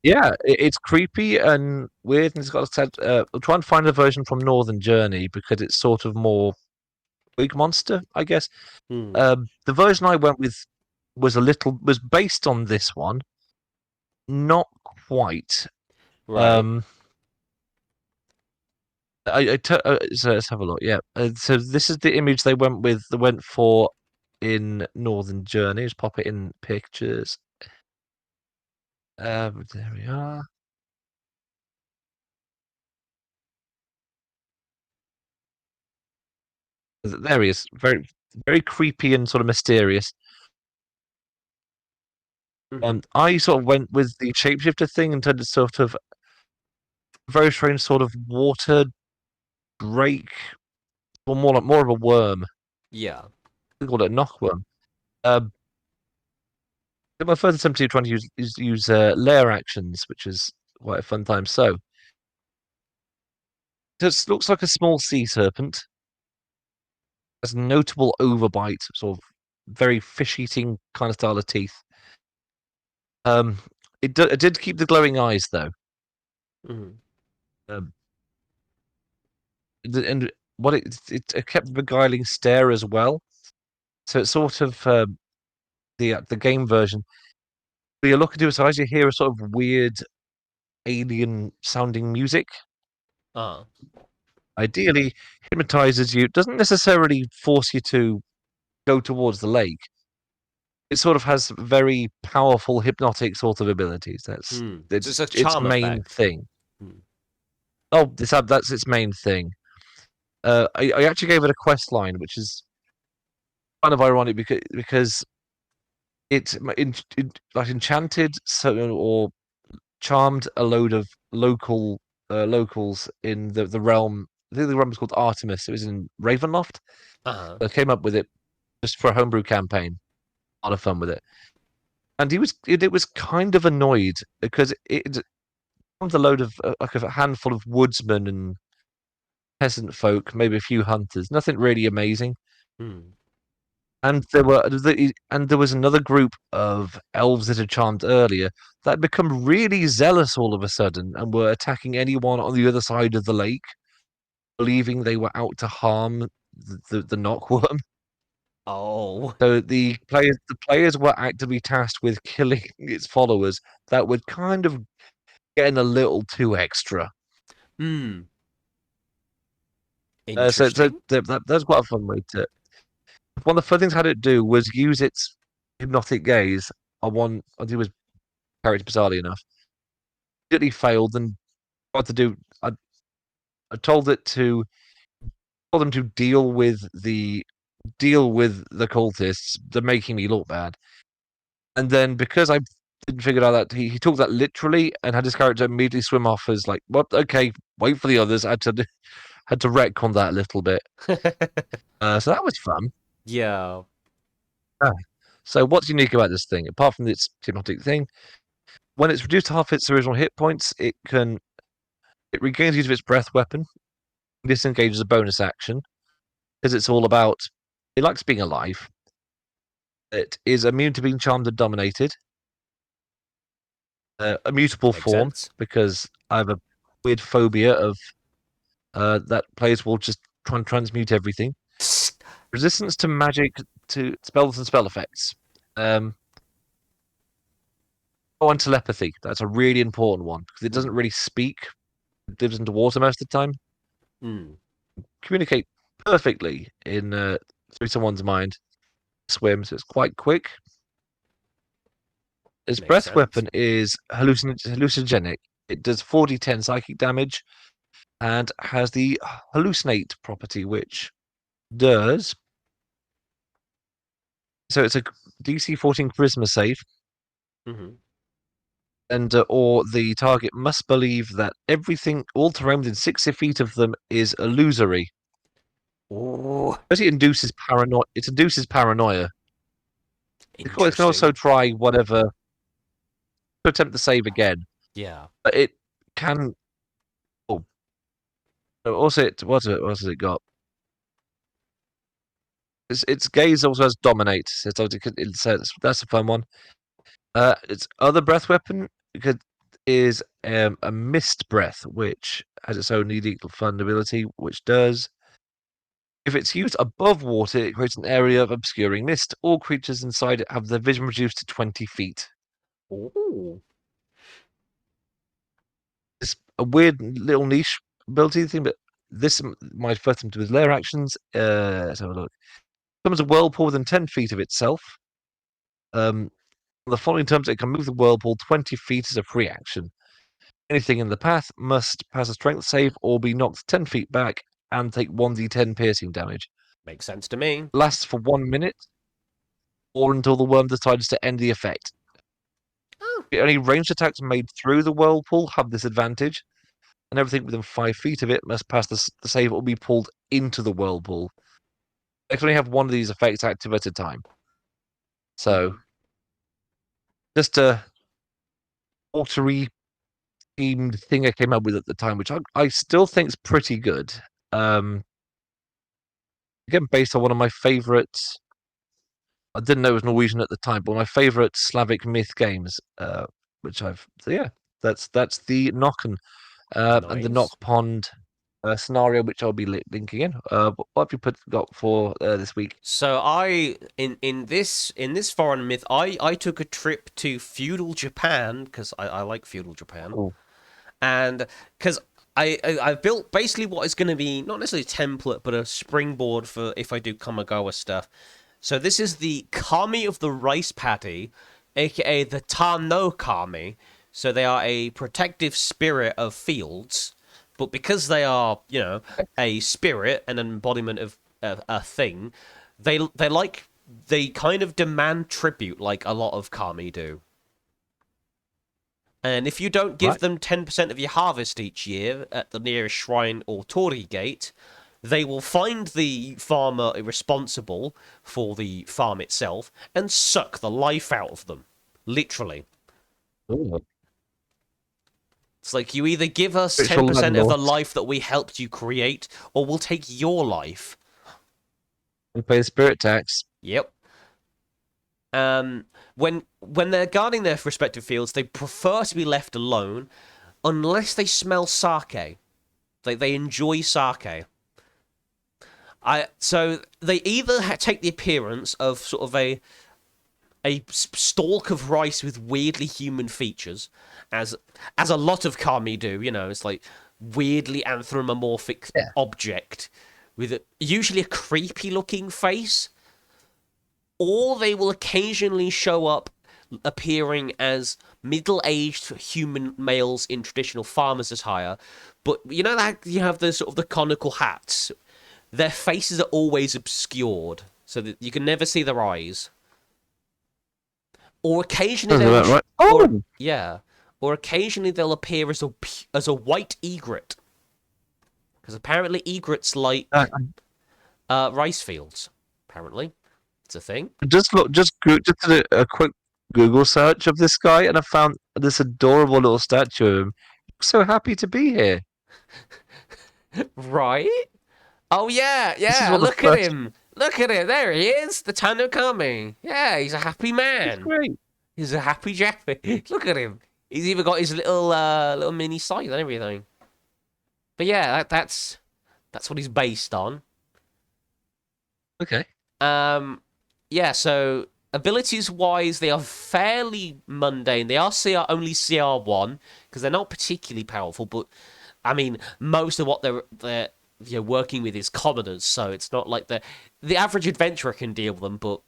Yeah, it's creepy and weird, and it's got a set. I'll try and find a version from Northern Journey because it's sort of more big monster, I guess. Hmm. The version I went with was based on this one, not quite. Right. Um, so let's have a look. Yeah, so this is the image they went with. They went for in Northern Journey. Just pop it in pictures. There we are. There he is. Very very creepy and sort of mysterious. Mm-hmm. I sort of went with the shapeshifter thing and turned it sort of very strange sort of water drake, or more of a worm. Yeah. We called it a knockworm. Um, my first attempt to trying to use layer actions, which is quite a fun time. So this looks like a small sea serpent. Has notable overbite, sort of very fish-eating kind of style of teeth. Um, it did keep the glowing eyes though. Mm-hmm. Um, and what it kept a beguiling stare as well. So it's sort of the game version. But you look into its eyes, you hear a sort of weird alien sounding music. Uh-huh. Ideally, hypnotizes you. Doesn't necessarily force you to go towards the lake. It sort of has very powerful hypnotic sort of abilities. That's Hmm. So it's it's a its charm main effect. thing. Hmm. Oh, that's its main thing. I actually gave it a quest line, which is kind of ironic because it, like enchanted or charmed a load of locals in the realm I think the run was called Artemis. It was in Ravenloft. Uh-huh. I came up with it just for a homebrew campaign. A lot of fun with it. And it was kind of annoyed because it was a load of like a handful of woodsmen and peasant folk, maybe a few hunters, nothing really amazing. Hmm. And there was another group of elves that had charmed earlier that had become really zealous all of a sudden and were attacking anyone on the other side of the lake, believing they were out to harm the knockworm. Oh. So the players were actively tasked with killing its followers that were kind of getting a little too extra. Hmm. So Interesting. that's quite a fun way to. One of the fun things I had it do was use its hypnotic gaze on one. I think it was character bizarrely enough. It failed and tried to do. I told them to deal with the cultists. They're making me look bad. And then because I didn't figure out that he took that literally and had his character immediately swim off as like, what? Okay, wait for the others. I had to retcon that a little bit. So that was fun. Yeah. Ah. So what's unique about this thing, apart from its hypnotic thing? When it's reduced to half its original hit points, it regains use of its breath weapon. This engages a bonus action because it's all about. It likes being alive. It is immune to being charmed and dominated. A mutable Makes form sense. because I have a weird phobia of that players will just try and transmute everything. Resistance to magic, to spells and spell effects. Um, and telepathy. That's a really important one because it doesn't Hmm. really speak. It lives underwater most of the time. Hmm. Communicate perfectly in through someone's mind. Swim, so it's quite quick. Its Makes breath sense. weapon is hallucinogenic. It does 4d10 psychic damage and has the hallucinate property, which does. So it's a DC 14 charisma save, Hmm. and or the target must believe that everything, all terrain within 60 feet of them, is illusory. Ooh. But it induces paranoia. It induces paranoia. It can Interesting. also try whatever to attempt the save again, Yeah. but it can. Oh, also, what has it got? Its gaze also has dominate. That's a fun one. Its other breath weapon is a mist breath, which has its own unique fun ability, which does. If it's used above water, it creates an area of obscuring mist. All creatures inside it have their vision reduced to 20 feet. Ooh. It's a weird little niche ability thing, but my first time to do with layer actions. Let's have a look. Becomes a whirlpool within 10 feet of itself. Um, on the following terms, it can move the whirlpool 20 feet as a free action. Anything in the path must pass a strength save or be knocked 10 feet back and take 1d10 piercing damage. Makes sense to me. Lasts for 1 minute or until the worm decides to end the effect. Oh. Any ranged attacks made through the whirlpool have this advantage, and everything within 5 feet of it must pass the save or be pulled into the whirlpool. They can only have one of these effects active at a time. So, Hmm. just a watery themed thing I came up with at the time, which I still think is pretty good. Um, Again, based on one of my favorites. I didn't know it was Norwegian at the time, but my favorite Slavic myth games, which I've. So yeah, that's the Nokken and the Knock Nice. Pond scenario, which I'll be linking in. What have you got for this week? So I in this foreign myth, I took a trip to feudal Japan because I like feudal Japan, Oh, and because I built basically what is going to be not necessarily a template but a springboard for if I do Kamigawa stuff. So this is the Kami of the rice paddy, aka the Ta no Kami. So they are a protective spirit of fields, but because they are, a spirit and an embodiment of a thing, they kind of demand tribute like a lot of Kami do. And if you don't give Right. them 10% of your harvest each year at the nearest shrine or torii gate, they will find the farmer responsible for the farm itself and suck the life out of them. Literally. Ooh. It's like you either give us Spiritual 10% of the landlords. life that we helped you create, or we'll take your life. And pay the spirit tax. Yep. When they're guarding their respective fields, they prefer to be left alone unless they smell sake. They enjoy sake. So they either take the appearance of sort of a stalk of rice with weirdly human features, as a lot of kami do. You know, it's like weirdly anthropomorphic object with usually a creepy looking face, or they will occasionally show up appearing as middle-aged human males in traditional farmers' attire. But you know that you have the sort of the conical hats. Their faces are always obscured, so that you can never see their eyes. Or occasionally Sounds about right. or occasionally they'll appear as a white egret, because apparently egrets like rice fields. Apparently, it's a thing. Just did a quick Google search of this guy, and I found this adorable little statue of him. So happy to be here. Right? Oh yeah, This is yeah. one of the Look at first. him. Look at him. There he is, the Tanokami. Yeah, he's a happy It's man. great. He's a happy Jappy. Look at him. He's even got his little mini scythe and everything. But yeah, that's what he's based on. Okay. Yeah. So abilities wise, they are fairly mundane. They are only CR1 because they're not particularly powerful. But I mean, most of what they're working with is commoners, so it's not like the average adventurer can deal with them. But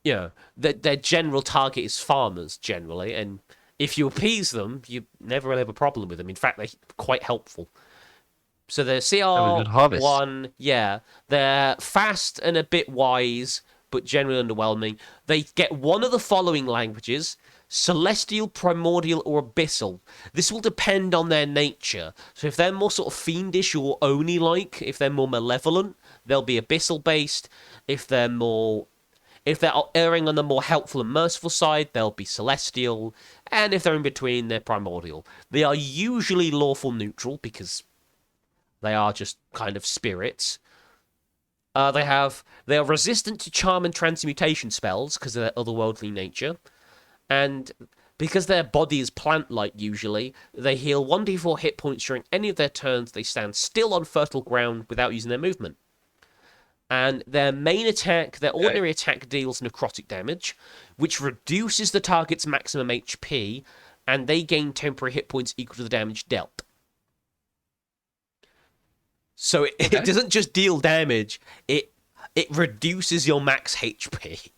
their general target is farmers generally, and if you appease them, you never will have a problem with them. In fact, they're quite helpful. So they're Have a good harvest. CR1, yeah. They're fast and a bit wise, but generally underwhelming. They get one of the following languages: Celestial, Primordial, or Abyssal. This will depend on their nature. So if they're more sort of fiendish or Oni-like, if they're more malevolent, they'll be Abyssal-based. If they're erring on the more helpful and merciful side, they'll be Celestial. And if they're in between, they're Primordial. They are usually lawful neutral, because they are just kind of spirits. They are resistant to charm and transmutation spells because of their otherworldly nature. And because their body is plant-like usually, they heal 1d4 hit points during any of their turns they stand still on fertile ground without using their movement. And their main attack, their ordinary attack, deals necrotic damage, which reduces the target's maximum HP, and they gain temporary hit points equal to the damage dealt. So it doesn't just deal damage, it reduces your max HP.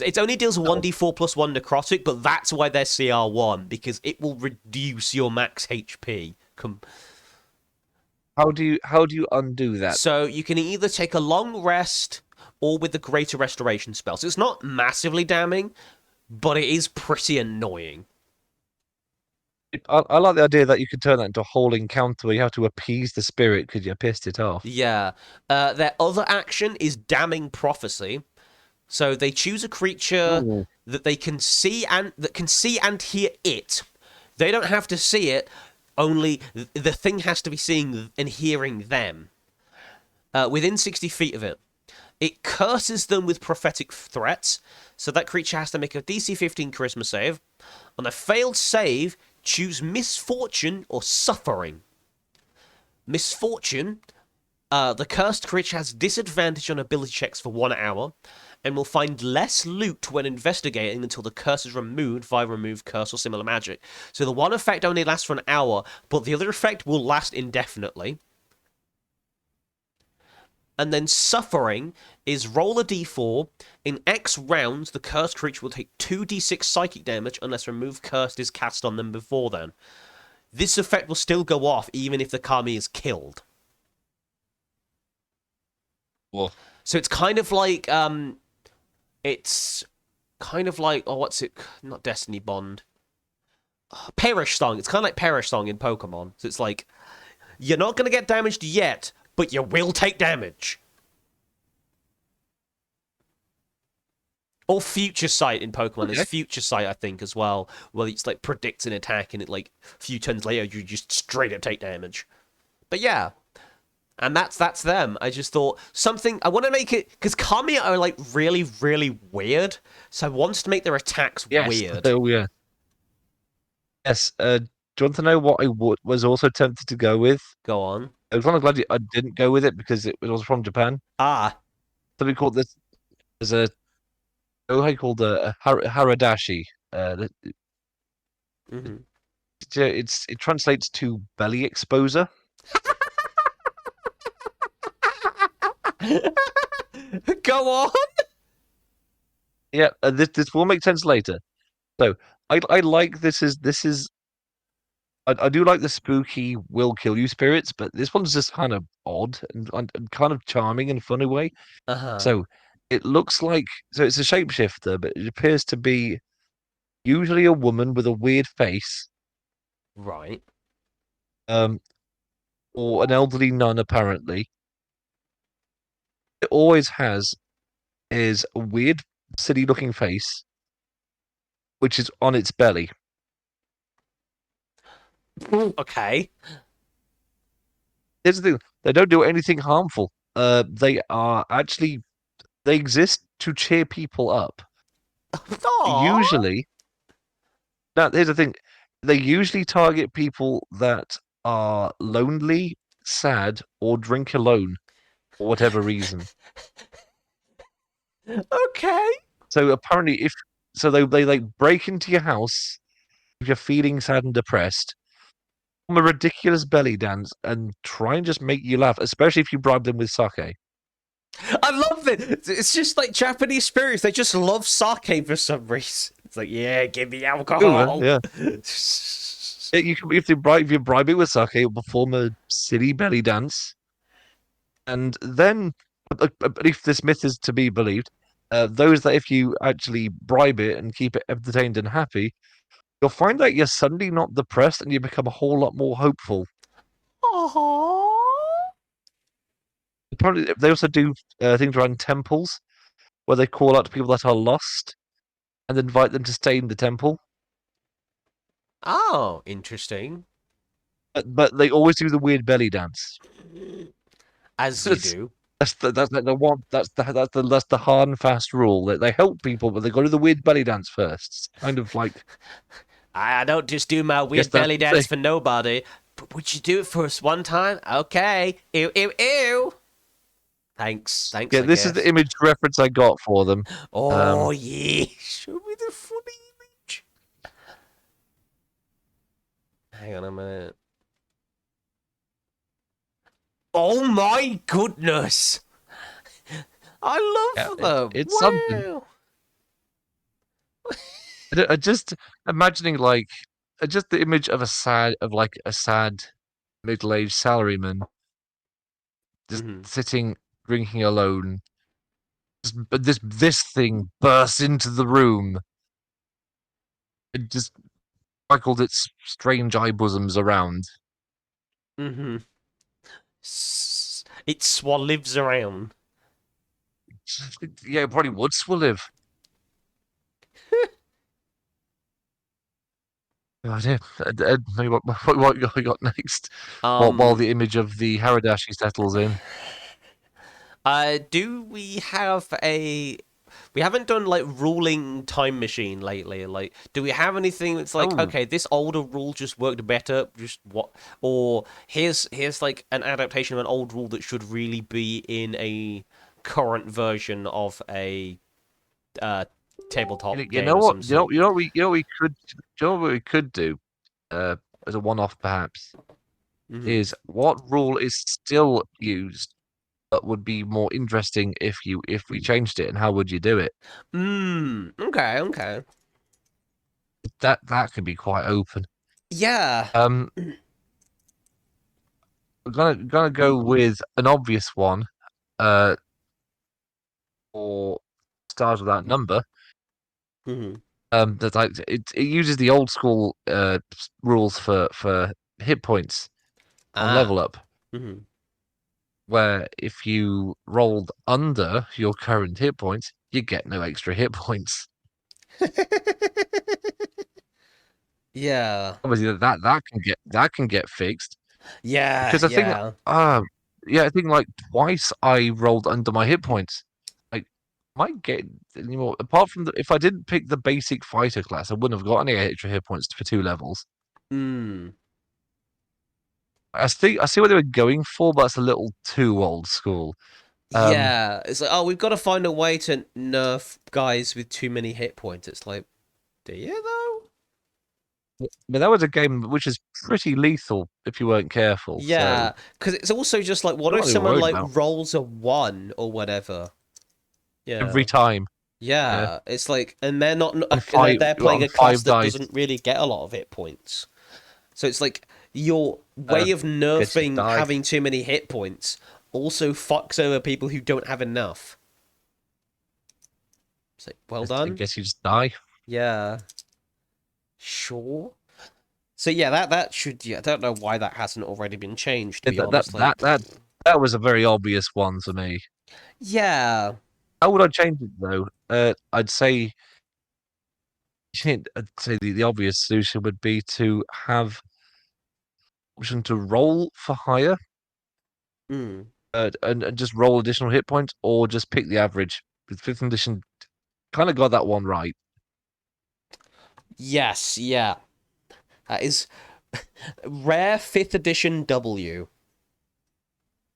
It only deals 1d4 plus 1 necrotic, but that's why they're CR1, because it will reduce your max HP. How do you undo that? So you can either take a long rest or with the greater restoration spell. So it's not massively damning, but it is pretty annoying. I like the idea that you could turn that into a whole encounter where you have to appease the spirit because you pissed it off. Yeah. Their other action is Damning Prophecy. So they choose a creature that they can see and hear it. They don't have to see it. Only the thing has to be seeing and hearing them. Within 60 feet of it. It curses them with prophetic threats. So that creature has to make a DC 15 charisma save. On a failed save, choose Misfortune or Suffering. Misfortune, the cursed creature has disadvantage on ability checks for 1 hour, and will find less loot when investigating until the curse is removed via remove curse or similar magic. So the one effect only lasts for an hour, but the other effect will last indefinitely. And then Suffering is roll a d4. In X rounds, the cursed creature will take 2d6 psychic damage unless remove cursed is cast on them before then. This effect will still go off even if the kami is killed. Well, So it's kind of like it's kind of like, oh, what's it? Not Destiny Bond. Perish Song. It's kind of like Perish Song in Pokemon. So it's like, you're not going to get damaged yet, but you will take damage. Or Future Sight in Pokemon. There's Okay. Future Sight, I think, as well, where it's like predicts an attack and it like a few turns later you just straight up take damage. But yeah, and that's them. I just thought something I want to make it because Kamiya are like really really weird, so I wanted to make their attacks Yes. weird. Oh yeah. Yes. Do you want to know what I was also tempted to go with? Go on. I was kind of glad I didn't go with it because it was from Japan. Ah. Something called this. There's a how called a haradashi. Mm-hmm. It translates to belly exposer. Go on. Yeah, this will make sense later. So I like this is I do like the spooky will kill you spirits, but this one's just kind of odd and kind of charming in a funny way. Uh huh. So it looks like it's a shapeshifter, but it appears to be usually a woman with a weird face, Right. um, or an elderly nun apparently. It always has is a weird, silly looking face, which is on its belly. Okay. Here's the thing: they don't do anything harmful. They exist to cheer people up. Aww. Usually, now here's the thing: they usually target people that are lonely, sad, or drink alone for whatever reason. Okay. So apparently, if so, they like break into your house if you're feeling sad and depressed, perform a ridiculous belly dance, and try and just make you laugh, especially if you bribe them with sake. I love it. It's just like Japanese spirits. They just love sake for some reason. It's like, yeah, give me alcohol. Yeah. You can if you bribe it with sake, it'll perform a silly belly dance, and then, but if this myth is to be believed, those that if you actually bribe it and keep it entertained and happy, you'll find that you're suddenly not depressed and you become a whole lot more hopeful. Aww. Apparently, they also do things around temples where they call out to people that are lost and invite them to stay in the temple. Oh, interesting. But they always do the weird belly dance. As you That's do. that's the one that's the hard and fast rule that they help people, but they got to do the weird belly dance first. It's kind of like I don't just do my guess weird that's belly the dance thing. for nobody. But would you do it for us one time? Okay. Ew, ew, ew. Thanks. Thanks, Yeah, I this is the guess. image reference I got for them. Oh, yeah. Show me the funny image. Hang on a minute. Oh, my goodness. I Yeah, love them. it's something. Wow. I just imagining like just the image of a sad middle-aged salaryman just Hmm. sitting drinking alone. But this thing bursts into the room. It just cycled its strange eye bosoms around. Hmm. It swallives around. Yeah, it probably would swallive. Oh dear. Maybe what you got next? While Um, the image of the Haradashi settles in. do we have a? We haven't done like ruling time machine lately. Like, do we have anything that's like, Oh, okay, this older rule just worked better? Just what? Or here's like an adaptation of an old rule that should really be in a current version of a uh tabletop you game know of what? some sort. You know what we could do, uh, as a one-off perhaps, Hmm. is what rule is still used but would be more interesting if we changed it, and how would you do it? Okay. Okay. That could be quite open. Yeah. Um, we're gonna go with an obvious one. Uh, or stars with that number. Hmm. That like it uses the old school rules for hit points on Ah. level up, Hmm. where if you rolled under your current hit points, you get no extra hit points. Yeah. Obviously, that can get fixed Yeah. because I think Yeah. yeah, I think like twice I rolled under my hit points. Like might get any more apart from if I didn't pick the basic fighter class, I wouldn't have got any extra hit points for 2 levels. Mm. I see what they were going for, but it's a little too old school. Um, Yeah. It's like, oh, we've got to find a way to nerf guys with too many hit points. It's like, do you though? but that was a game which is pretty lethal if you weren't careful. So Yeah, because it's also just like, what not if really someone worried like about rolls a one or whatever? every Yeah, time. Yeah, yeah. It's like, and they're not, on and five they're playing on a class five that dice, doesn't really get a lot of hit points. So it's like your way of gets you nerfing die. having too many hit points also fucks over people who don't have enough. It's like, well I done. guess you just die. Yeah, sure. So yeah, that should. Yeah, I don't know why that hasn't already been changed. To Yeah, be honest, like, that was a very obvious one to me. yeah. How would I change it though? I'd say the obvious solution would be to have option to roll for higher Mm. and just roll additional hit points, or just pick the average. With fifth edition, kind of got that one right. Yes, yeah. That is rare 5th edition W.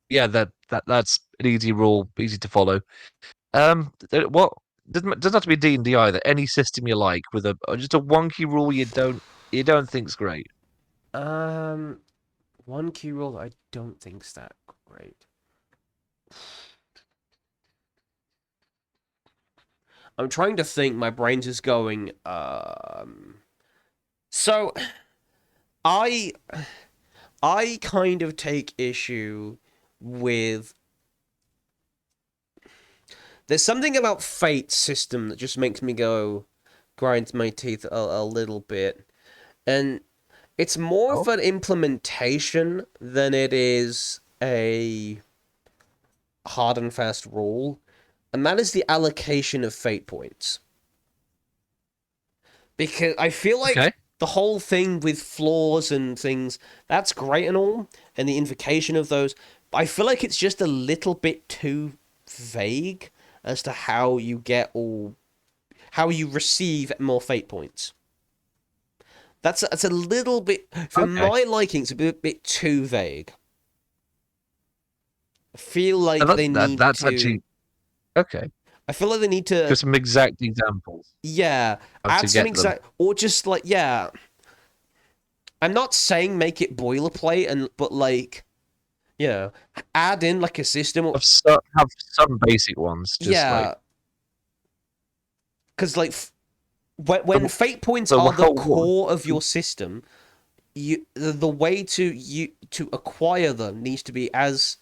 Yeah, that's an easy rule, easy to follow. What doesn't have to be D&D either. Any system you like with a just a wonky rule you don't think's great. Um, one key rule that I don't think's that great. I'm trying to think. My brain's just going. So I I kind of take issue with. There's something about Fate's system that just makes me go grind my teeth a little bit, and it's more of Oh, an implementation than it is a hard and fast rule, and that is the allocation of fate points. Because I feel like okay. the whole thing with flaws and things, that's great and all, and the invocation of those, but I feel like it's just a little bit too vague as to how you get all, how you receive more fate points. That's a little bit, for Okay. my liking, it's a bit too vague. I feel And like they need that's to. actually okay. I feel like they need to, Give some exact examples yeah, how to add some get them. exact, or just like, yeah. I'm not saying make it boilerplate, and but like, you know, add in like a system. Have some basic ones, just like Yeah, because like when the, fate points the are the whole one. core of your system, the way to acquire them needs to be as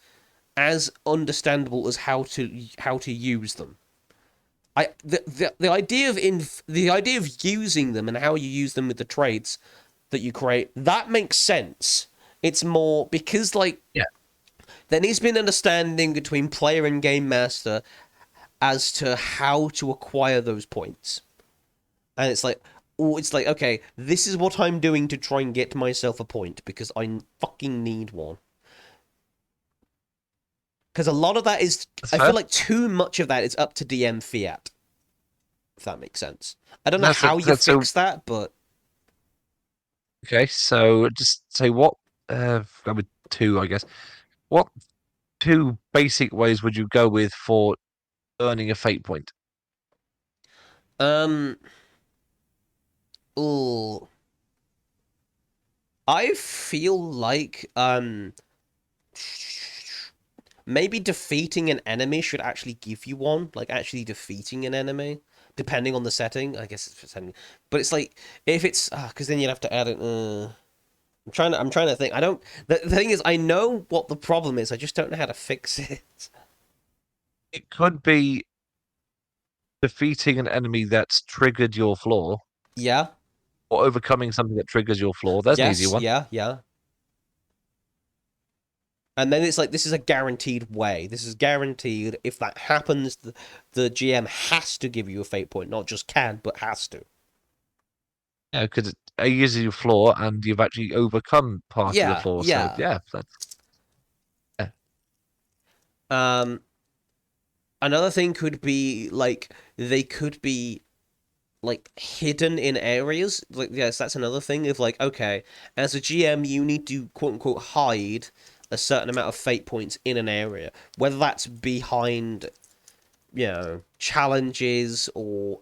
understandable as how to use them. The idea of the idea of using them and how you use them with the traits that you create, that makes sense. It's more because like Yeah. there needs to be an understanding between player and game master as to how to acquire those points. And it's like, okay, this is what I'm doing to try and get myself a point because I fucking need one. Because a lot of that is, That's I feel fair. like too much of that is up to DM fiat, if that makes sense. I don't know how you That's so fix that, but okay. So just say what go with two, I guess. What two basic ways would you go with for earning a fate point? um, ooh, I feel like maybe defeating an enemy should actually give you one, like actually defeating an enemy, depending on the setting. I guess it's setting, but it's like if it's because then you'd have to add it. I'm trying to think. I don't. The thing is, I know what the problem is. I just don't know how to fix it. It could be defeating an enemy that's triggered your flaw Yeah. or overcoming something that triggers your flaw. There's an easy Yes. one. Yeah. Yeah. And then it's like this is a guaranteed way. This is guaranteed. If that happens, the GM has to give you a fate point, not just can, but has to. Yeah, because it uses your flaw and you've actually overcome part of the Yeah. flaw. So Yeah. yeah, that's yeah. Um. Another thing could be like they could be like hidden in areas. Like yes, that's another thing. Of like okay, as a GM, you need to quote unquote hide a certain amount of fate points in an area, whether that's behind challenges or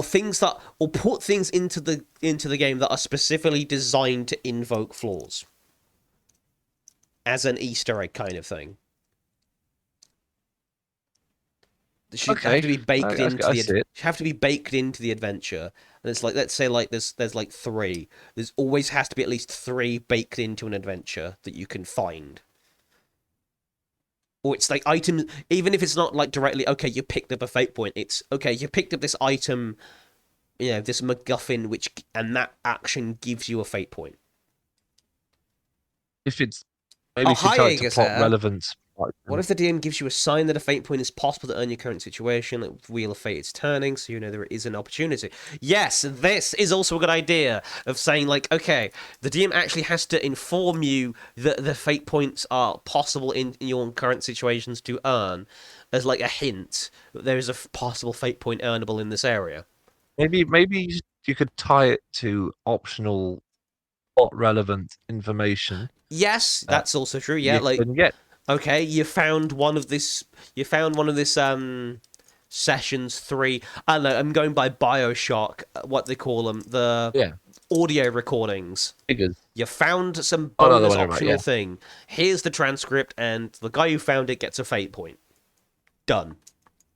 things that or put things into the game that are specifically designed to invoke flaws as an Easter egg kind of thing. They should have Okay. to be baked into I the see it. have to be baked into the adventure. And it's like let's say like there's like three. There's always has to be at least three baked into an adventure that you can find. Or it's like items, even if it's not like directly okay, you picked up a fate point. It's okay, you picked up this item, this MacGuffin, and that action gives you a fate point. If it's Oh, maybe if you hi, tell it to Aegis plot here. relevant. What if the DM gives you a sign that a fate point is possible to earn your current situation? Like Wheel of Fate is turning, so you know there is an opportunity. Yes, this is also a good idea of saying, like, okay, the DM actually has to inform you that the fate points are possible in your current situations to earn, as like a hint that there is a possible fate point earnable in this area. Maybe you could tie it to optional plot relevant information Yes, that that's also true. Yeah, you like can get. okay, you found one of this sessions 3. I don't know, I'm going by BioShock, what they call them, the Yeah, audio recordings. figures. You found some Oh no, the bonus one about yeah. optional thing. Here's the transcript, and the guy who found it gets a fate point. Done.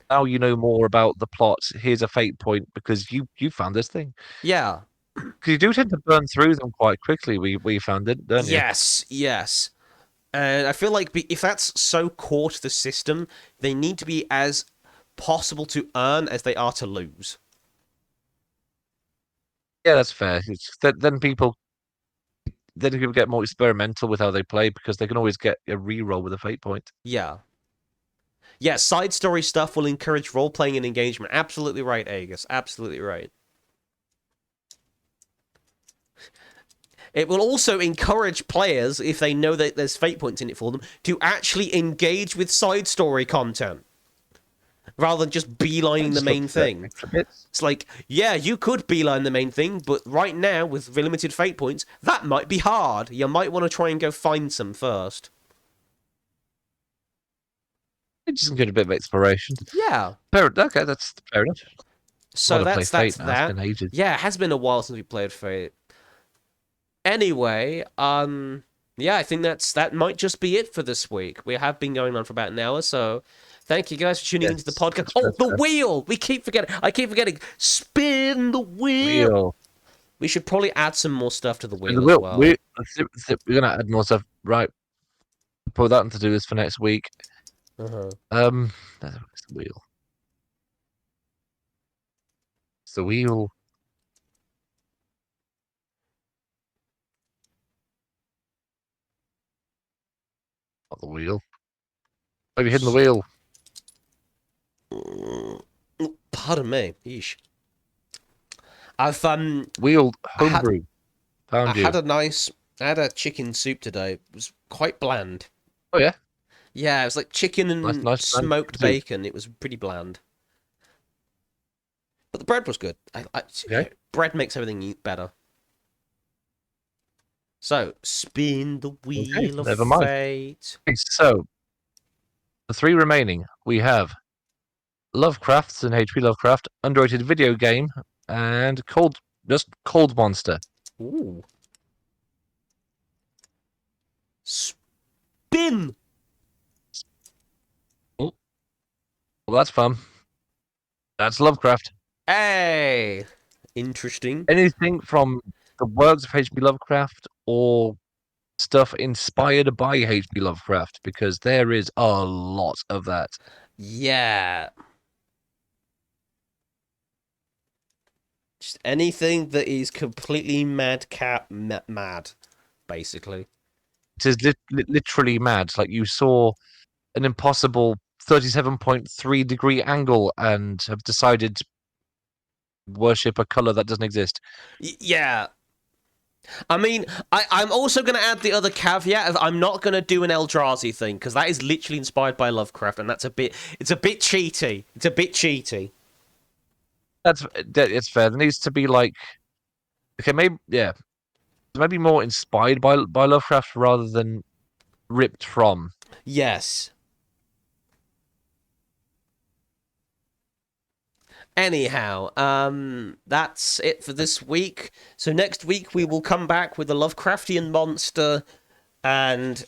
Now you know more about the plot. Here's a fate point because you found this thing. Yeah. Because you do tend to burn through them quite quickly. We found it, don't you? Yes, yes. And I feel like if that's so core to the system, they need to be as possible to earn as they are to lose. Yeah, that's fair. Then people get more experimental with how they play because they can always get a reroll with a fate point. Yeah. Yeah, side story stuff will encourage role playing and engagement. Absolutely right, Aegis. Absolutely right. It will also encourage players, if they know that there's fate points in it for them, to actually engage with side story content rather than just beelining the Just look main for thing. extra bits. It's like, yeah, you could beeline the main thing, but right now, with limited fate points, that might be hard. You might want to try and go find some first. It just get a bit of exploration. Yeah. Okay, that's fair enough. I So want to play that's Fate now. It's that. been ages. Yeah, it has been a while since we played Fate. Anyway, yeah, I think that might just be it for this week. We have been going on for about an hour, so thank you guys for tuning into the Yes, podcast. that's Oh, the fair. wheel! We keep forgetting. I keep forgetting. Spin the wheel. Wheel. We should probably add some more stuff to the And the wheel as wheel. well. We're gonna add more stuff. Right. Put that to do this for next week. Uh-huh. It's the wheel. It's the wheel. Not the wheel. Maybe hidden the wheel. Pardon me. Yeesh. I've Wheel I had homebrew. I Found had you. a nice I had a chicken soup today. It was quite bland. Oh yeah. Yeah, it was like chicken and Nice bland smoked soup. bacon. It was pretty bland. But the bread was good. Okay. Bread makes everything better. So, spin the Okay. wheel of Never mind. fate. Okay, so the three remaining we have Lovecraft's and HP Lovecraft, underrated video game, and Cold Monster. Ooh. Spin! Oh, well, that's fun. That's Lovecraft. Hey! Interesting. Anything from the works of H.P. Lovecraft or stuff inspired by H.P. Lovecraft, because there is a lot of that. Yeah. Just anything that is completely mad, basically. It is literally mad. Like, you saw an impossible 37.3-degree angle and have decided to worship a color that doesn't exist. Yeah. I mean, I'm also going to add the other caveat of I'm not going to do an Eldrazi thing, because that is literally inspired by Lovecraft, and it's a bit cheaty. It's a bit cheaty. It's fair. There needs to be like, okay, maybe more inspired by Lovecraft rather than ripped from. Yes. Anyhow, that's it for this week. So next week we will come back with a Lovecraftian monster and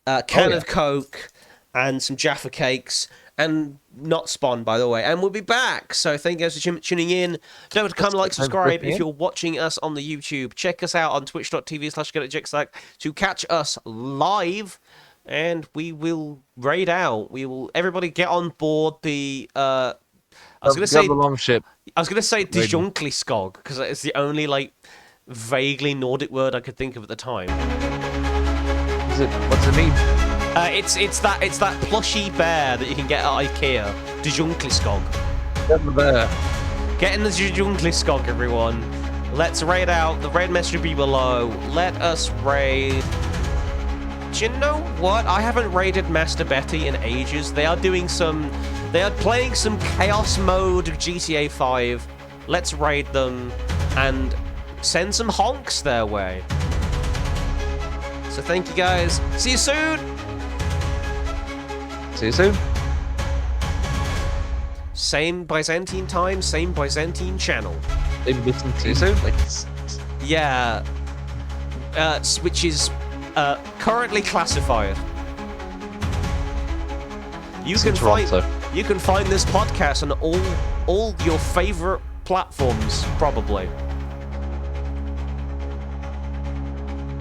a can of Coke and some Jaffa cakes and not Spawn, by the way. And we'll be back. So thank you guys for tuning in. Don't forget to come like, subscribe if you're watching us on the YouTube. Check us out on twitch.tv/GetItJixLike to catch us live. And we will raid out. Everybody get on board the I was going to say Disjunkliskog, because it's the only, like, vaguely Nordic word I could think of at the time. What's it mean? It's that plushy bear that you can get at IKEA. Disjunkliskog. Get the bear. Get in the Disjunkliskog, everyone. Let's raid out. The raid message will be below. Let us raid. Do you know what? I haven't raided Master Betty in ages. They are playing some chaos mode of GTA 5. Let's raid them and send some honks their way. So thank you guys. See you soon. See you soon. Same Byzantine time, same Byzantine channel. See you soon. Yeah. Which is currently classified. You can find this podcast on all your favorite platforms, probably.